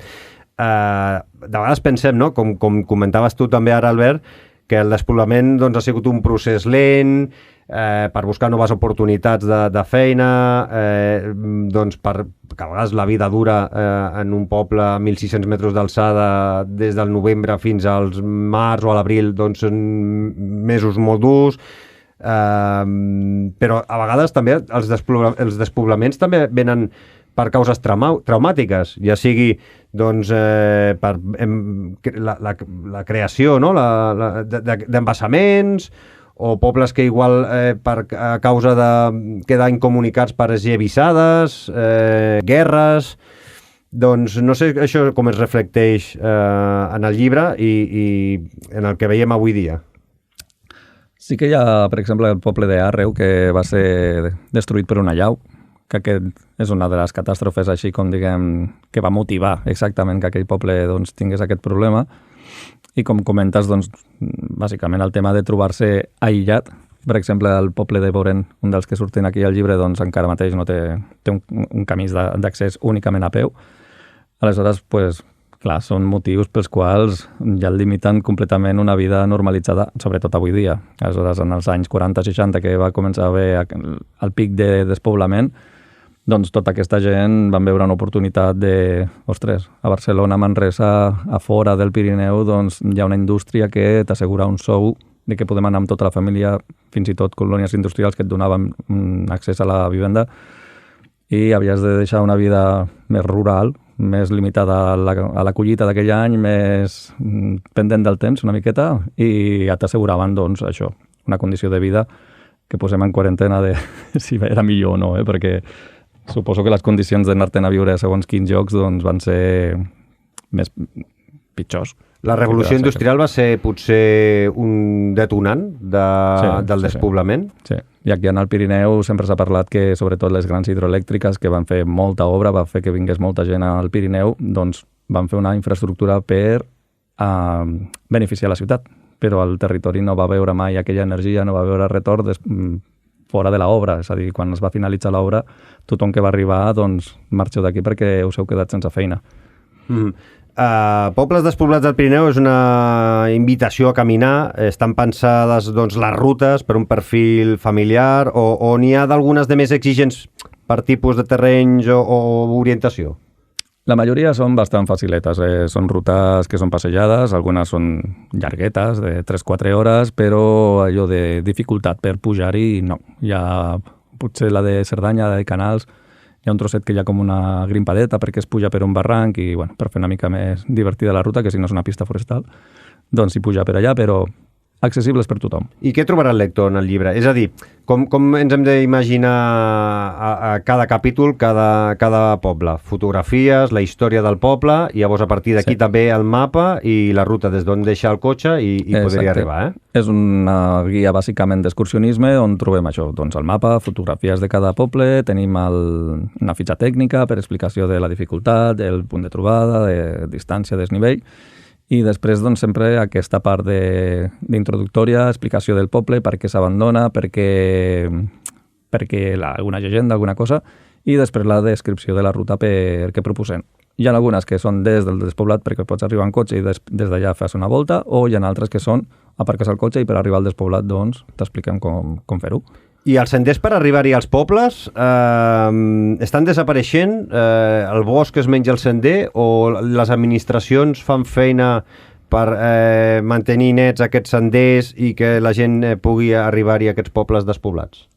De vegades pensem, no? Com comentaves tu també ara, Albert, que el despoblament ha sigut un procés lent, per buscar noves oportunitats de feina, que a vegades la vida dura en un poble a 1.600 metres d'alçada des del novembre fins als març o a l'abril, són mesos molt durs, però a vegades també els despoblaments també venen per causes traumàtiques, ja sigui per la creació d'embassaments, o pobles que igual a causa de quedar incomunicats per esllavissades, guerres... Doncs no sé això com es reflecteix en el llibre i en el que veiem avui dia. Sí que hi ha, per exemple, el poble d'Àrreu, que va ser destruït per una allau, que aquest és una de les catàstrofes així com diguem que va motivar exactament que aquell poble tingués aquest problema. I com comentes, bàsicament el tema de trobar-se aïllat Per exemple, el poble de Boren, un dels que surten aquí al llibre, doncs encara mateix no té un camí d'accés únicament a peu. Aleshores, pues, clar, són motius pels quals ja el limiten completament una vida normalitzada, sobretot avui dia. Aleshores, en els anys 40-60, que va començar a haver el pic de despoblament, doncs tota aquesta gent van veure una oportunitat de, ostres, a Barcelona, Manresa, a fora del Pirineu, doncs hi ha una indústria que t'assegura un sou, de que podem anar amb tota la família, fins i tot colònies industrials que et donaven accés a la vivenda, i havies de deixar una vida més rural, més limitada a la collita d'aquell any, més pendent del temps una miqueta, i ja t'asseguraven, doncs, això, una condició de vida que posem en quarantena de si era millor o no, perquè suposo que les condicions d'anar-te'n a viure a segons quins llocs doncs, van ser més pitjors. La revolució industrial va ser potser un detonant del despoblament? Sí, i aquí en el Pirineu sempre s'ha parlat que sobretot les grans hidroelèctriques que van fer molta obra, va fer que vingués molta gent al Pirineu, doncs van fer una infraestructura per beneficiar la ciutat, però el territori no va veure mai aquella energia, no va veure retorn fora de l'obra, és a dir, quan es va finalitzar l'obra, tothom que va arribar, doncs, marxeu d'aquí perquè us heu quedat sense feina. Pobles despoblats del Pirineu és una invitació a caminar. Estan pensades doncs, les rutes per un perfil familiar o n'hi ha d'algunes de més exigents per tipus de terrenys o orientació? La majoria són bastant faciletes. Són rutes que són passejades, algunes són llarguetes, de 3-4 hores, però allò de dificultat per pujar-hi, no. Hi ha potser la de Cerdanya, de Canals, hi ha un trosset que hi ha com una grimpadeta perquè es puja per un barranc i bueno, per fer una mica més divertida la ruta, que si no és una pista forestal, doncs s'hi puja per allà, però accessibles per tothom. I què trobarà el lector en el llibre? És a dir, com ens hem d'imaginar a cada capítol, cada poble? Fotografies, la història del poble, i llavors a partir d'aquí també el mapa i la ruta des d'on deixar el cotxe i poder arribar, És una guia bàsicament d'excursionisme on trobem això, doncs el mapa, fotografies de cada poble, tenim una fitxa tècnica per explicació de la dificultat, del punt de trobada, de distància, desnivell, i després doncs, sempre aquesta part d'introductòria, explicació del poble, per què s'abandona, perquè alguna llegenda, alguna cosa, i després la descripció de la ruta que proposem. Hi ha algunes que són des del despoblat perquè pots arribar en cotxe i des d'allà fas una volta, o hi ha altres que són aparques el cotxe i per arribar al despoblat doncs, t'expliquem com fer-ho. I els senders per arribar-hi als pobles estan desapareixent? El bosc es menja el sender o les administracions fan feina per mantenir nets aquests senders i que la gent pugui arribar-hi a aquests pobles despoblats?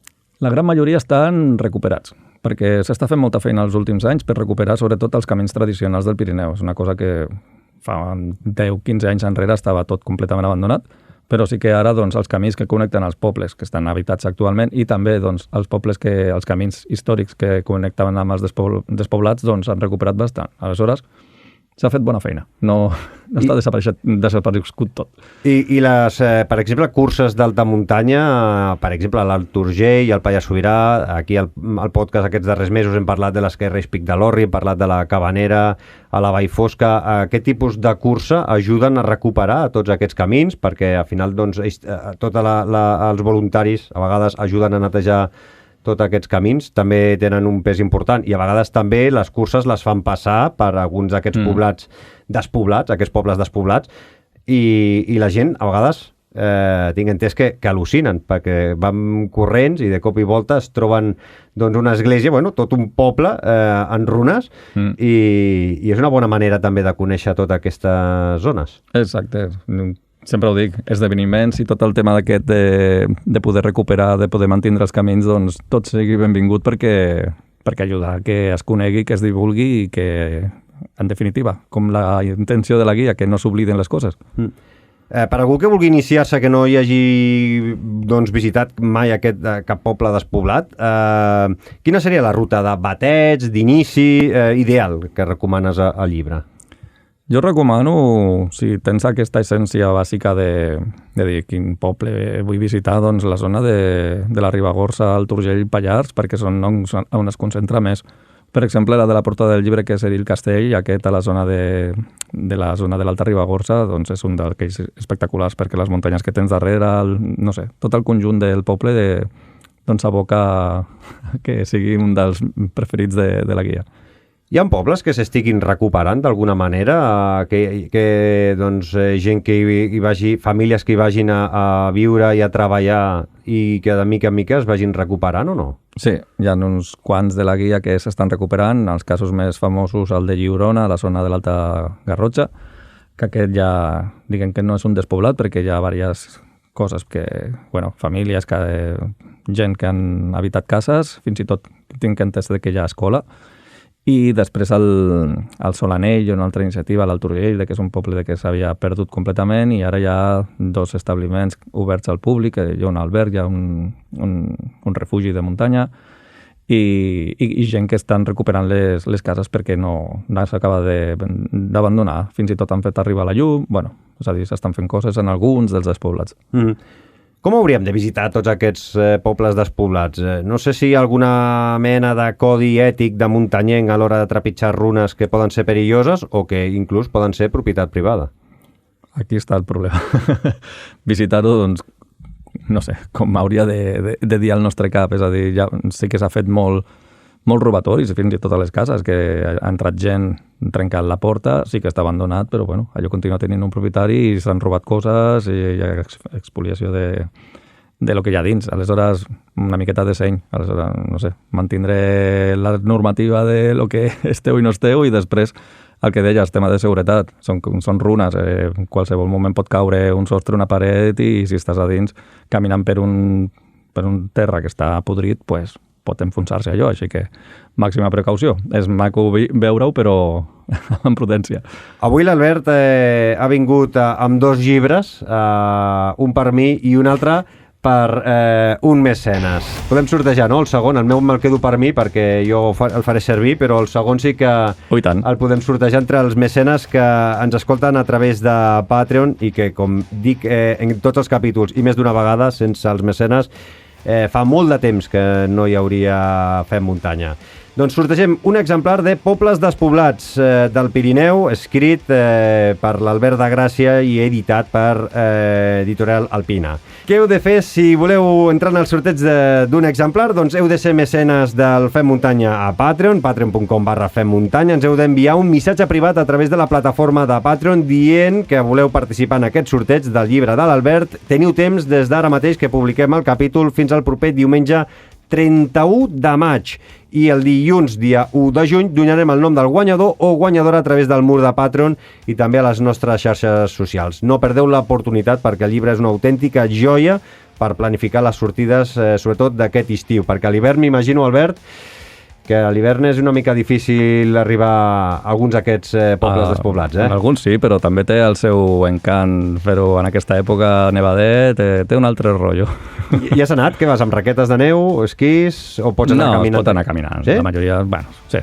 La gran majoria estan recuperats, perquè s'està fent molta feina els últims anys per recuperar sobretot els camins tradicionals del Pirineu. És una cosa que fa 10-15 anys enrere estava tot completament abandonat, però sí que ara doncs, els camins que connecten els pobles que estan habitats actualment i també doncs, els camins històrics que connectaven amb els despoblats doncs, han recuperat bastant. Aleshores, s'ha fet bona feina. No està desaparegut tot. I les, per exemple, curses d'alta muntanya, per exemple, l'Alt Urgell i el Pallars Sobirà, aquí al podcast aquests darrers mesos hem parlat de l'Esquerra Pic de l'Orri, hem parlat de la Cabanera, a la Vall Fosca. Aquest tipus de cursa ajuden a recuperar tots aquests camins perquè al final doncs, tots els voluntaris a vegades ajuden a netejar tots aquests camins, també tenen un pes important i a vegades també les curses les fan passar per alguns d'aquests poblats despoblats, aquests pobles despoblats i la gent a vegades tinc entès que al·lucinen perquè van corrents i de cop i volta es troben doncs, una església, bueno, tot un poble en runes i és una bona manera també de conèixer totes aquestes zones. Exacte. Sempre ho dic, esdeveniments i tot el tema d'aquest de poder recuperar, de poder mantenir els camins, doncs tot sigui benvingut perquè ajuda que es conegui, que es divulgui i que, en definitiva, com la intenció de la guia, que no s'obliden les coses. Per algú que vulgui iniciar-se, que no hi hagi doncs, visitat mai cap poble despoblat, quina seria la ruta de bateig, d'inici, ideal que recomanes al llibre? Jo recomano, si tens aquesta essència bàsica de dir quin poble vull visitar, doncs la zona de la Ribagorça, el Urgell, Pallars, perquè són on es concentra més Per exemple, la de la portada del llibre, que és Erill Castell, aquest a la zona de l'Alta Ribagorça, doncs és un d'aquells espectaculars, perquè les muntanyes que tens darrere, no sé, tot el conjunt del poble doncs aboca que sigui un dels preferits de la guia. Hi ha pobles que s'estiguin recuperant d'alguna manera, que doncs, gent que hi vagi, famílies que hi vagin a viure i a treballar i que de mica en mica es vagin recuperant o no? Sí, hi ha uns quants de la guia que s'estan recuperant, els casos més famosos el de Lliurona, a la zona de l'Alta Garrotxa, que aquest ja, diguem que no és un despoblat perquè hi ha diverses coses que, famílies, gent que han habitat cases, fins i tot tinc entès que hi ha escola. I després el Solanell, una altra iniciativa, l'Alt Urgell, que és un poble que s'havia perdut completament, i ara hi ha 2 establiments oberts al públic, hi ha un alberg, hi ha un refugi de muntanya, i gent que estan recuperant les cases perquè no s'acaba d'abandonar. Fins i tot han fet arribar la llum, és a dir, s'estan fent coses en alguns dels despoblats. Com hauríem de visitar tots aquests pobles despoblats? No sé si hi ha alguna mena de codi ètic de muntanyenc a l'hora de trepitjar runes que poden ser perilloses o que inclús poden ser propietat privada. Aquí està el problema. Visitar-ho, doncs, no sé, com hauria de dir al nostre cap. És a dir, ja sé que s'ha fet molts robatoris, fins i tot a les cases, que ha entrat gent trencant la porta, sí que està abandonat, però allò continua tenint un propietari i s'han robat coses i hi ha expoliació de lo que hi ha dins. Aleshores, una miqueta de seny. Aleshores, no sé, mantindré la normativa de lo que és teu i no és teu, i després el que deies, tema de seguretat. Són runes, en qualsevol moment pot caure un sostre, una paret, i si estàs a dins caminant per un terra que està podrit, doncs pot enfonsar-se allò, així que màxima precaució. És maco veure-ho, però amb prudència. Avui l'Albert ha vingut amb 2 llibres, un per mi i un altre per un mecenes. Podem sortejar, no? El segon, el meu me'l quedo per mi perquè jo el faré servir, però el segon sí que el podem sortejar entre els mecenes que ens escolten a través de Patreon i que, com dic en tots els capítols i més d'una vegada, sense els mecenes fa molt de temps que no hi hauria Fem Muntanya. Doncs sortegem un exemplar de Pobles despoblats del Pirineu, escrit per l'Albert de Gràcia i editat per Editorial Alpina. Què heu de fer si voleu entrar en el sorteig d'un exemplar? Doncs heu de ser mecenes del Fem Muntanya a Patreon, patreon.com/femmuntanya. Ens heu d'enviar un missatge privat a través de la plataforma de Patreon dient que voleu participar en aquest sorteig del llibre de l'Albert. Teniu temps des d'ara mateix que publiquem el capítol fins al proper diumenge 31 de maig, i el dilluns, dia 1 de juny, donarem el nom del guanyador o guanyadora a través del mur de Patreon i també a les nostres xarxes socials. No perdeu l'oportunitat perquè el llibre és una autèntica joia per planificar les sortides, sobretot d'aquest estiu, perquè a l'hivern m'imagino, Albert, que a l'hivern és una mica difícil arribar a alguns d'aquests pobles despoblats. En alguns sí, però també té el seu encant fer-ho en aquesta època nevadet, té un altre rotllo. I has anat? Què vas, amb raquetes de neu, esquís, o pots anar caminant? No, es pot anar caminant. Sí? La majoria, sí.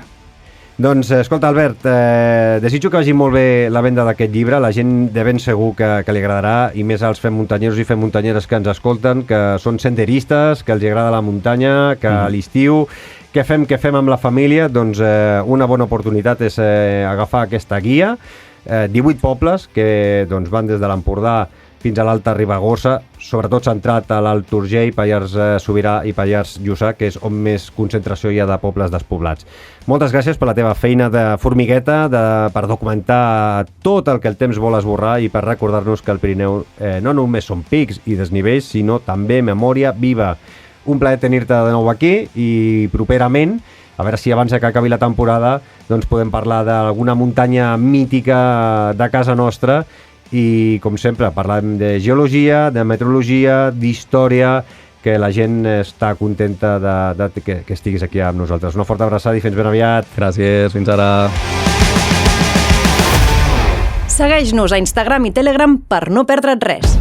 Doncs, escolta, Albert, desitjo que vagi molt bé la venda d'aquest llibre. La gent de ben segur que li agradarà, i més als femmuntanyeros i femmuntanyeres que ens escolten, que són senderistes, que els agrada la muntanya, que a l'estiu què fem amb la família? Doncs una bona oportunitat és agafar aquesta guia, 18 pobles que doncs, van des de l'Empordà fins a l'Alta Ribagorça, sobretot centrat a l'Alt Urgell, Pallars Sobirà i Pallars Jussà, que és on més concentració hi ha de pobles despoblats. Moltes gràcies per la teva feina de formigueta, per documentar tot el que el temps vol esborrar i per recordar-nos que el Pirineu no només són pics i desnivells, sinó també memòria viva. Un plaer tenir-te de nou aquí i properament, a veure si abans que acabi la temporada, doncs podem parlar d'alguna muntanya mítica de casa nostra i, com sempre, parlem de geologia, de meteorologia, d'història, que la gent està contenta que estiguis aquí amb nosaltres. Una forta abraçada i fins ben aviat. Gràcies, fins ara. Segueix-nos a Instagram i Telegram per no perdre't res.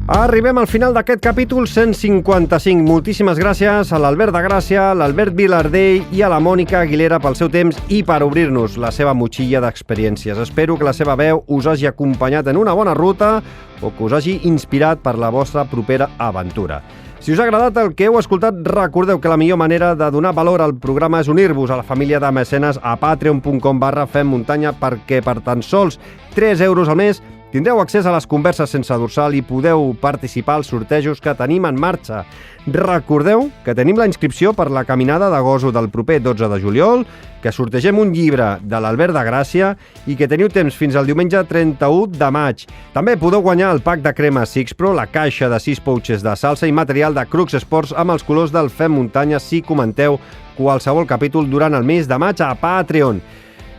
Arribem al final d'aquest capítol 155. Moltíssimes gràcies a l'Albert de Gràcia, a l'Albert Vilardell i a la Mònica Aguilera pel seu temps i per obrir-nos la seva motxilla d'experiències. Espero que la seva veu us hagi acompanyat en una bona ruta o que us hagi inspirat per la vostra propera aventura. Si us ha agradat el que heu escoltat, recordeu que la millor manera de donar valor al programa és unir-vos a la família de mecenes a patreon.com/femmuntanya, perquè per tan sols 3 euros al mes tindreu accés a les converses sense dorsal i podeu participar als sortejos que tenim en marxa. Recordeu que tenim la inscripció per la caminada de Gozo del proper 12 de juliol, que sortegem un llibre de l'Albert de Gràcia i que teniu temps fins al diumenge 31 de maig. També podeu guanyar el pack de crema Sixpro, la caixa de 6 pouches de salsa i material de Crux Sports amb els colors del Fem Muntanya si comenteu qualsevol capítol durant el mes de maig a Patreon.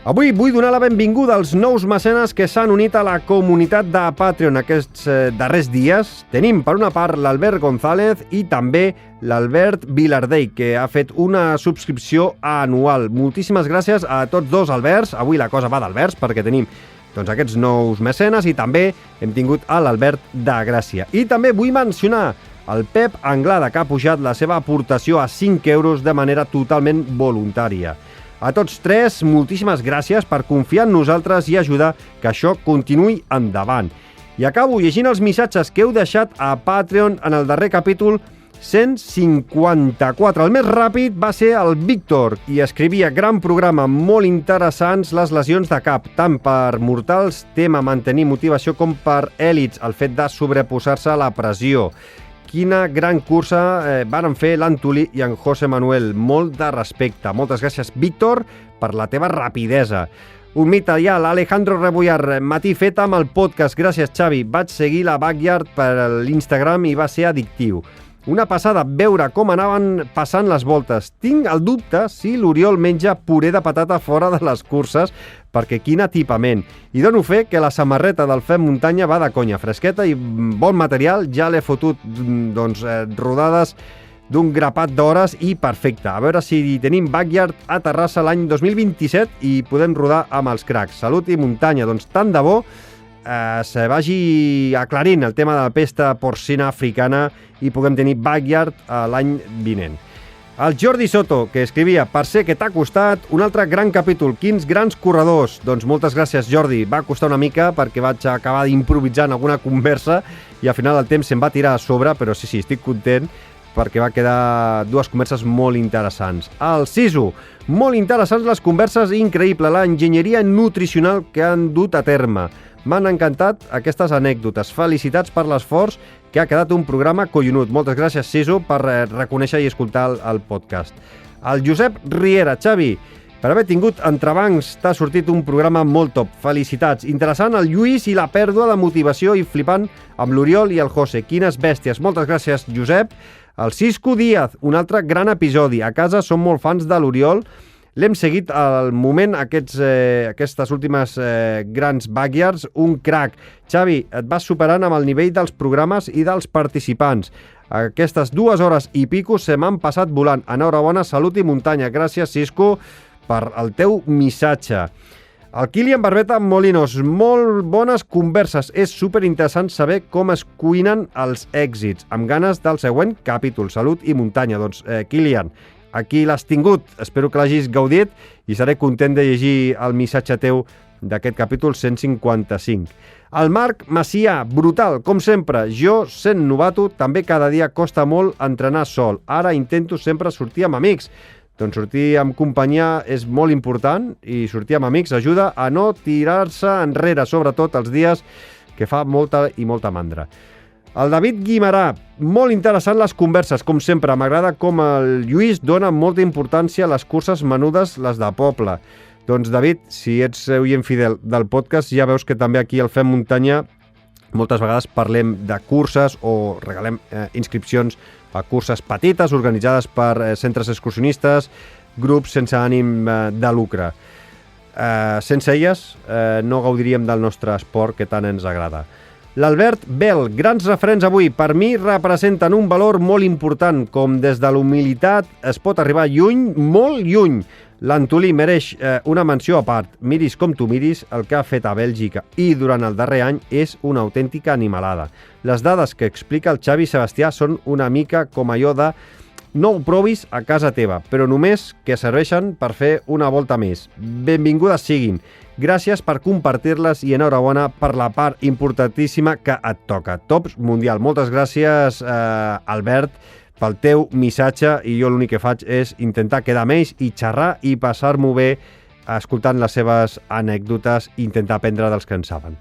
Avui vull donar la benvinguda als nous mecenes que s'han unit a la comunitat de Patreon aquests darrers dies. Tenim, per una part, l'Albert González i també l'Albert Vilardell, que ha fet una subscripció anual. Moltíssimes gràcies a tots dos Alberts. Avui la cosa va d'Alberts perquè tenim aquests nous mecenes i també hem tingut a l'Albert de Gràcia. I també vull mencionar el Pep Anglada, que ha pujat la seva aportació a 5 euros de manera totalment voluntària. A tots tres, moltíssimes gràcies per confiar en nosaltres i ajudar que això continuï endavant. I acabo llegint els missatges que heu deixat a Patreon en el darrer capítol 154. El més ràpid va ser el Víctor i escrivia: gran programa, molt interessants les lesions de cap, tant per mortals, tema mantenir motivació, com per èlits, el fet de sobreposar-se a la pressió. Quina gran cursa varen fer l'Antolí i en José Manuel. Molt de respecte. Moltes gràcies, Víctor, per la teva rapidesa. Un mite ja, l'Alejandro Rebollar, matí fet amb el podcast. Gràcies, Xavi. Vaig seguir la Backyard per l'Instagram i va ser addictiu. Una passada veure com anaven passant les voltes. Tinc el dubte si l'Oriol menja puré de patata fora de les curses, perquè quin atipament. I dono fe que la samarreta del Fem Muntanya va de conya, fresqueta i bon material. Ja l'he fotut rodades d'un grapat d'hores i perfecte. A veure si tenim Backyard a Terrassa l'any 2027 i podem rodar amb els cracs. Salut i muntanya. Doncs tant de bo se vagi aclarint el tema de la pesta porcina africana i puguem tenir Backyard l'any vinent. El Jordi Soto, que escrivia: per ser que t'ha costat, un altre gran capítol, quins grans corredors. Doncs moltes gràcies, Jordi. Va costar una mica perquè vaig acabar d'improvisar alguna conversa i al final el temps se'm va tirar a sobre, però sí, estic content perquè va quedar dues converses molt interessants. El Sisu, molt interessants les converses, increïble la enginyeria nutricional que han dut a terme. M'han encantat aquestes anècdotes. Felicitats per l'esforç, que ha quedat un programa collonut. Moltes gràcies, Sisu, per reconèixer i escoltar el podcast. El Josep Riera, Xavi, per haver tingut entrebancs t'ha sortit un programa molt top. Felicitats. Interessant el Lluís i la pèrdua de motivació i flipant amb l'Oriol i el José. Quines bèsties. Moltes gràcies, Josep. El Cisco Díaz, un altre gran episodi. A casa som molt fans de l'Oriol. L'hem seguit al moment aquestes últimes grans backyards, un crack. Xavi, et vas superant amb el nivell dels programes i dels participants. Aquestes 2 hores i pico se m'han passat volant. Enhorabona, salut i muntanya. Gràcies, Cisco, per el teu missatge. El Kilian Barbeta Molinos, molt bones converses. És superinteressant saber com es cuinen els èxits. Amb ganes del següent capítol. Salut i muntanya. Doncs, Kilian, aquí l'has tingut, espero que l'hagis gaudit i seré content de llegir el missatge teu d'aquest capítol 155. El Marc Macià, brutal, com sempre. Jo, sent novato, també cada dia costa molt entrenar sol. Ara intento sempre sortir amb amics. Doncs sortir amb companyia és molt important i sortir amb amics ajuda a no tirar-se enrere, sobretot els dies que fa molta i molta mandra. El David Guimarà, molt interessant les converses, com sempre. M'agrada com el Lluís dona molta importància a les curses menudes, les de poble. Doncs, David, si ets oient fidel del podcast, ja veus que també aquí al Fem Muntanya moltes vegades parlem de curses o regalem inscripcions a curses petites organitzades per centres excursionistes, grups sense ànim de lucre. Sense elles no gaudiríem del nostre esport que tant ens agrada. L'Albert Bell, grans referents avui. Per mi representen un valor molt important, com des de l'humilitat es pot arribar lluny, molt lluny. L'Antolí mereix una menció a part. Miris com tu miris, el que ha fet a Bèlgica i durant el darrer any és una autèntica animalada. Les dades que explica el Xavi Sebastià són una mica com allò de no ho provis a casa teva, però només que serveixen per fer una volta més. Benvingudes siguin. Gràcies per compartir-les i enhorabona per la part importantíssima que et toca. Tops mundial. Moltes gràcies, Albert, pel teu missatge, i jo l'únic que faig és intentar quedar amb ells i xerrar i passar-m'ho bé escoltant les seves anècdotes i intentar aprendre dels que en saben.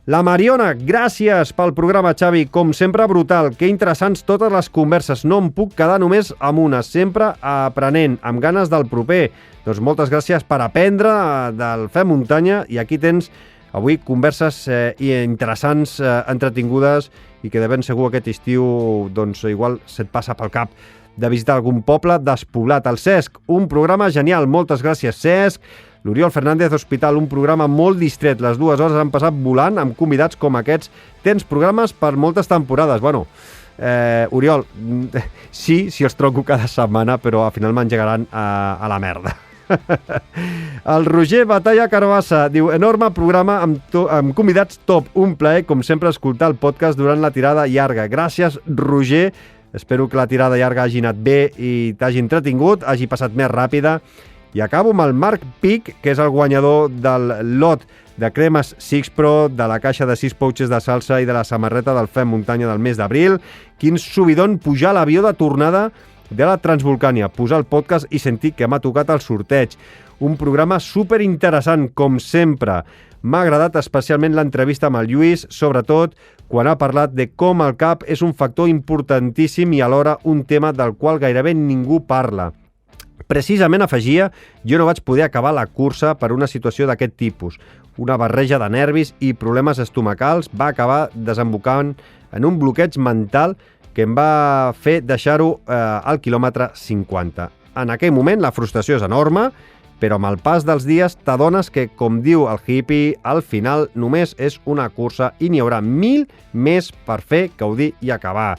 La Mariona, gràcies pel programa, Xavi. Com sempre, brutal. Que interessants totes les converses. No em puc quedar només amb una. Sempre aprenent, amb ganes del proper. Doncs moltes gràcies per aprendre del Fem Muntanya. I aquí tens avui converses interessants, entretingudes, i que de ben segur aquest estiu doncs igual se't passa pel cap de visitar algun poble despoblat. El Cesc, un programa genial. Moltes gràcies, Cesc. L'Oriol Fernández, Hospital, un programa molt distret. Les 2 hores han passat volant amb convidats com aquests. Tens programes per moltes temporades. Bueno, Oriol, sí, si els troco cada setmana, però al final m'engegaran a la merda. El Roger Batalla Carbassa diu: enorme programa amb convidats top. Un plaer, com sempre, escoltar el podcast durant la tirada llarga. Gràcies, Roger. Espero que la tirada llarga hagi anat bé i t'hagi entretingut, hagi passat més ràpida. I acabo amb el Marc Pic, que és el guanyador del lot de cremes Six Pro, de la caixa de 6 pouches de salsa i de la samarreta del Fem Muntanya del mes d'abril. Quin subidon pujar a l'avió de tornada de la Transvolcània, posar el podcast i sentir que m'ha tocat el sorteig. Un programa superinteressant, com sempre. M'ha agradat especialment l'entrevista amb el Lluís, sobretot quan ha parlat de com el cap és un factor importantíssim i alhora un tema del qual gairebé ningú parla. Precisament, afegia, jo no vaig poder acabar la cursa per una situació d'aquest tipus. Una barreja de nervis i problemes estomacals va acabar desembocant en un bloqueig mental que em va fer deixar-ho al quilòmetre 50. En aquell moment la frustració és enorme, però amb el pas dels dies t'adones que, com diu el hippie, al final només és una cursa i n'hi haurà 1000 més per fer, gaudir i acabar.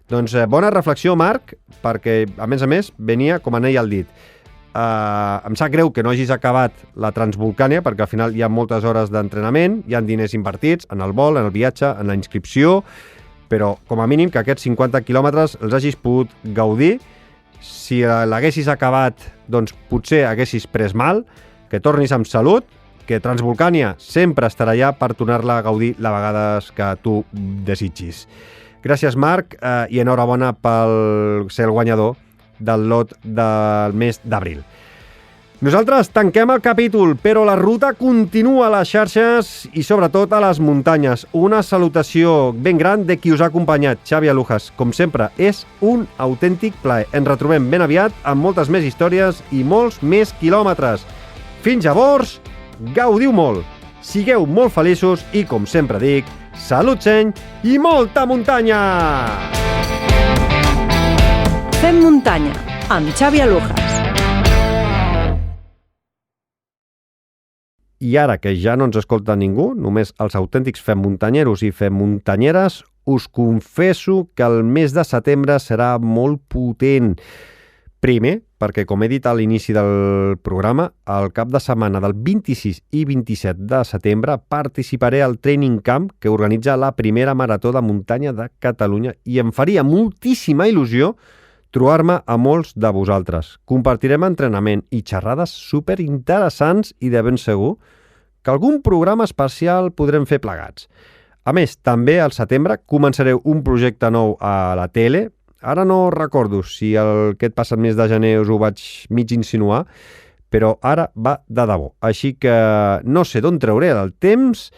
Doncs bona reflexió, Marc, perquè, a més, venia com anell al dit. Em sap greu que no hagis acabat la Transvolcània, perquè al final hi ha moltes hores d'entrenament, hi ha diners invertits en el vol, en el viatge, en la inscripció, però com a mínim que aquests 50 quilòmetres els hagis pogut gaudir. Si l'haguessis acabat, doncs potser haguessis pres mal, que tornis amb salut, que Transvolcània sempre estarà allà per tornar-la a gaudir les vegades que tu desitgis. Gràcies, Marc, i enhorabona pel ser el guanyador del lot del mes d'abril. Nosaltres tanquem el capítol, però la ruta continua a les xarxes i sobretot a les muntanyes. Una salutació ben gran de qui us ha acompanyat, Xavi Alujas. Com sempre, és un autèntic plaer. Ens retrobem ben aviat amb moltes més històries i molts més quilòmetres. Fins llavors, gaudiu molt, sigueu molt feliços i, com sempre dic, salut, seny i molta muntanya! Fem muntanya, amb Xavi Alujas. I ara que ja no ens escolta ningú, només els autèntics fem muntanyeros i fem muntanyeres, us confesso que el mes de setembre serà molt potent. Primer, perquè, com he dit a l'inici del programa, el cap de setmana del 26 i 27 de setembre participaré al Training Camp que organitza la primera marató de muntanya de Catalunya i em faria moltíssima il·lusió trobar-me a molts de vosaltres. Compartirem entrenament i xerrades superinteressants i de ben segur que algun programa especial podrem fer plegats. A més, també al setembre començaré un projecte nou a la tele. Ara no recordo si aquest passat mes de gener us ho vaig mig insinuar, però ara va de debò. Així que no sé d'on trauré el temps,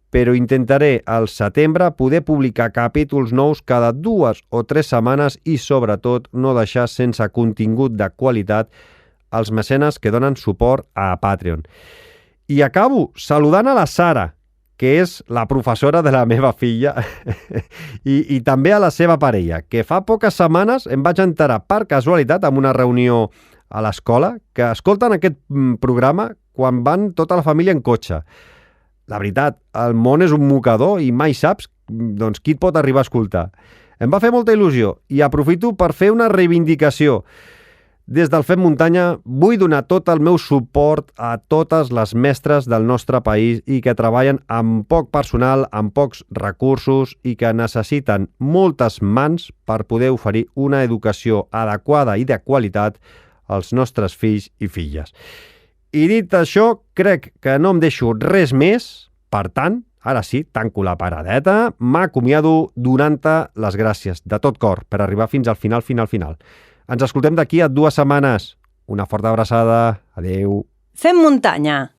però intentaré al setembre poder publicar capítols nous cada 2 o 3 setmanes i, sobretot, no deixar sense contingut de qualitat els mecenes que donen suport a Patreon. I acabo saludant a la Sara, que és la professora de la meva filla, i també a la seva parella, que fa poques setmanes em vaig enterar per casualitat en una reunió a l'escola que escolten aquest programa quan van tota la família en cotxe. La veritat, el món és un mocador i mai saps doncs, qui et pot arribar a escoltar. Em va fer molta il·lusió i aprofito per fer una reivindicació. Des del Fem Muntanya vull donar tot el meu suport a totes les mestres del nostre país i que treballen amb poc personal, amb pocs recursos i que necessiten moltes mans per poder oferir una educació adequada i de qualitat als nostres fills i filles. I dit això, crec que no em deixo res més. Per tant, ara sí, tanco la paradeta, m'acomiado donant-te les gràcies de tot cor per arribar fins al final. Ens escoltem d'aquí a 2 setmanes. Una forta abraçada. Adéu. Fem muntanya,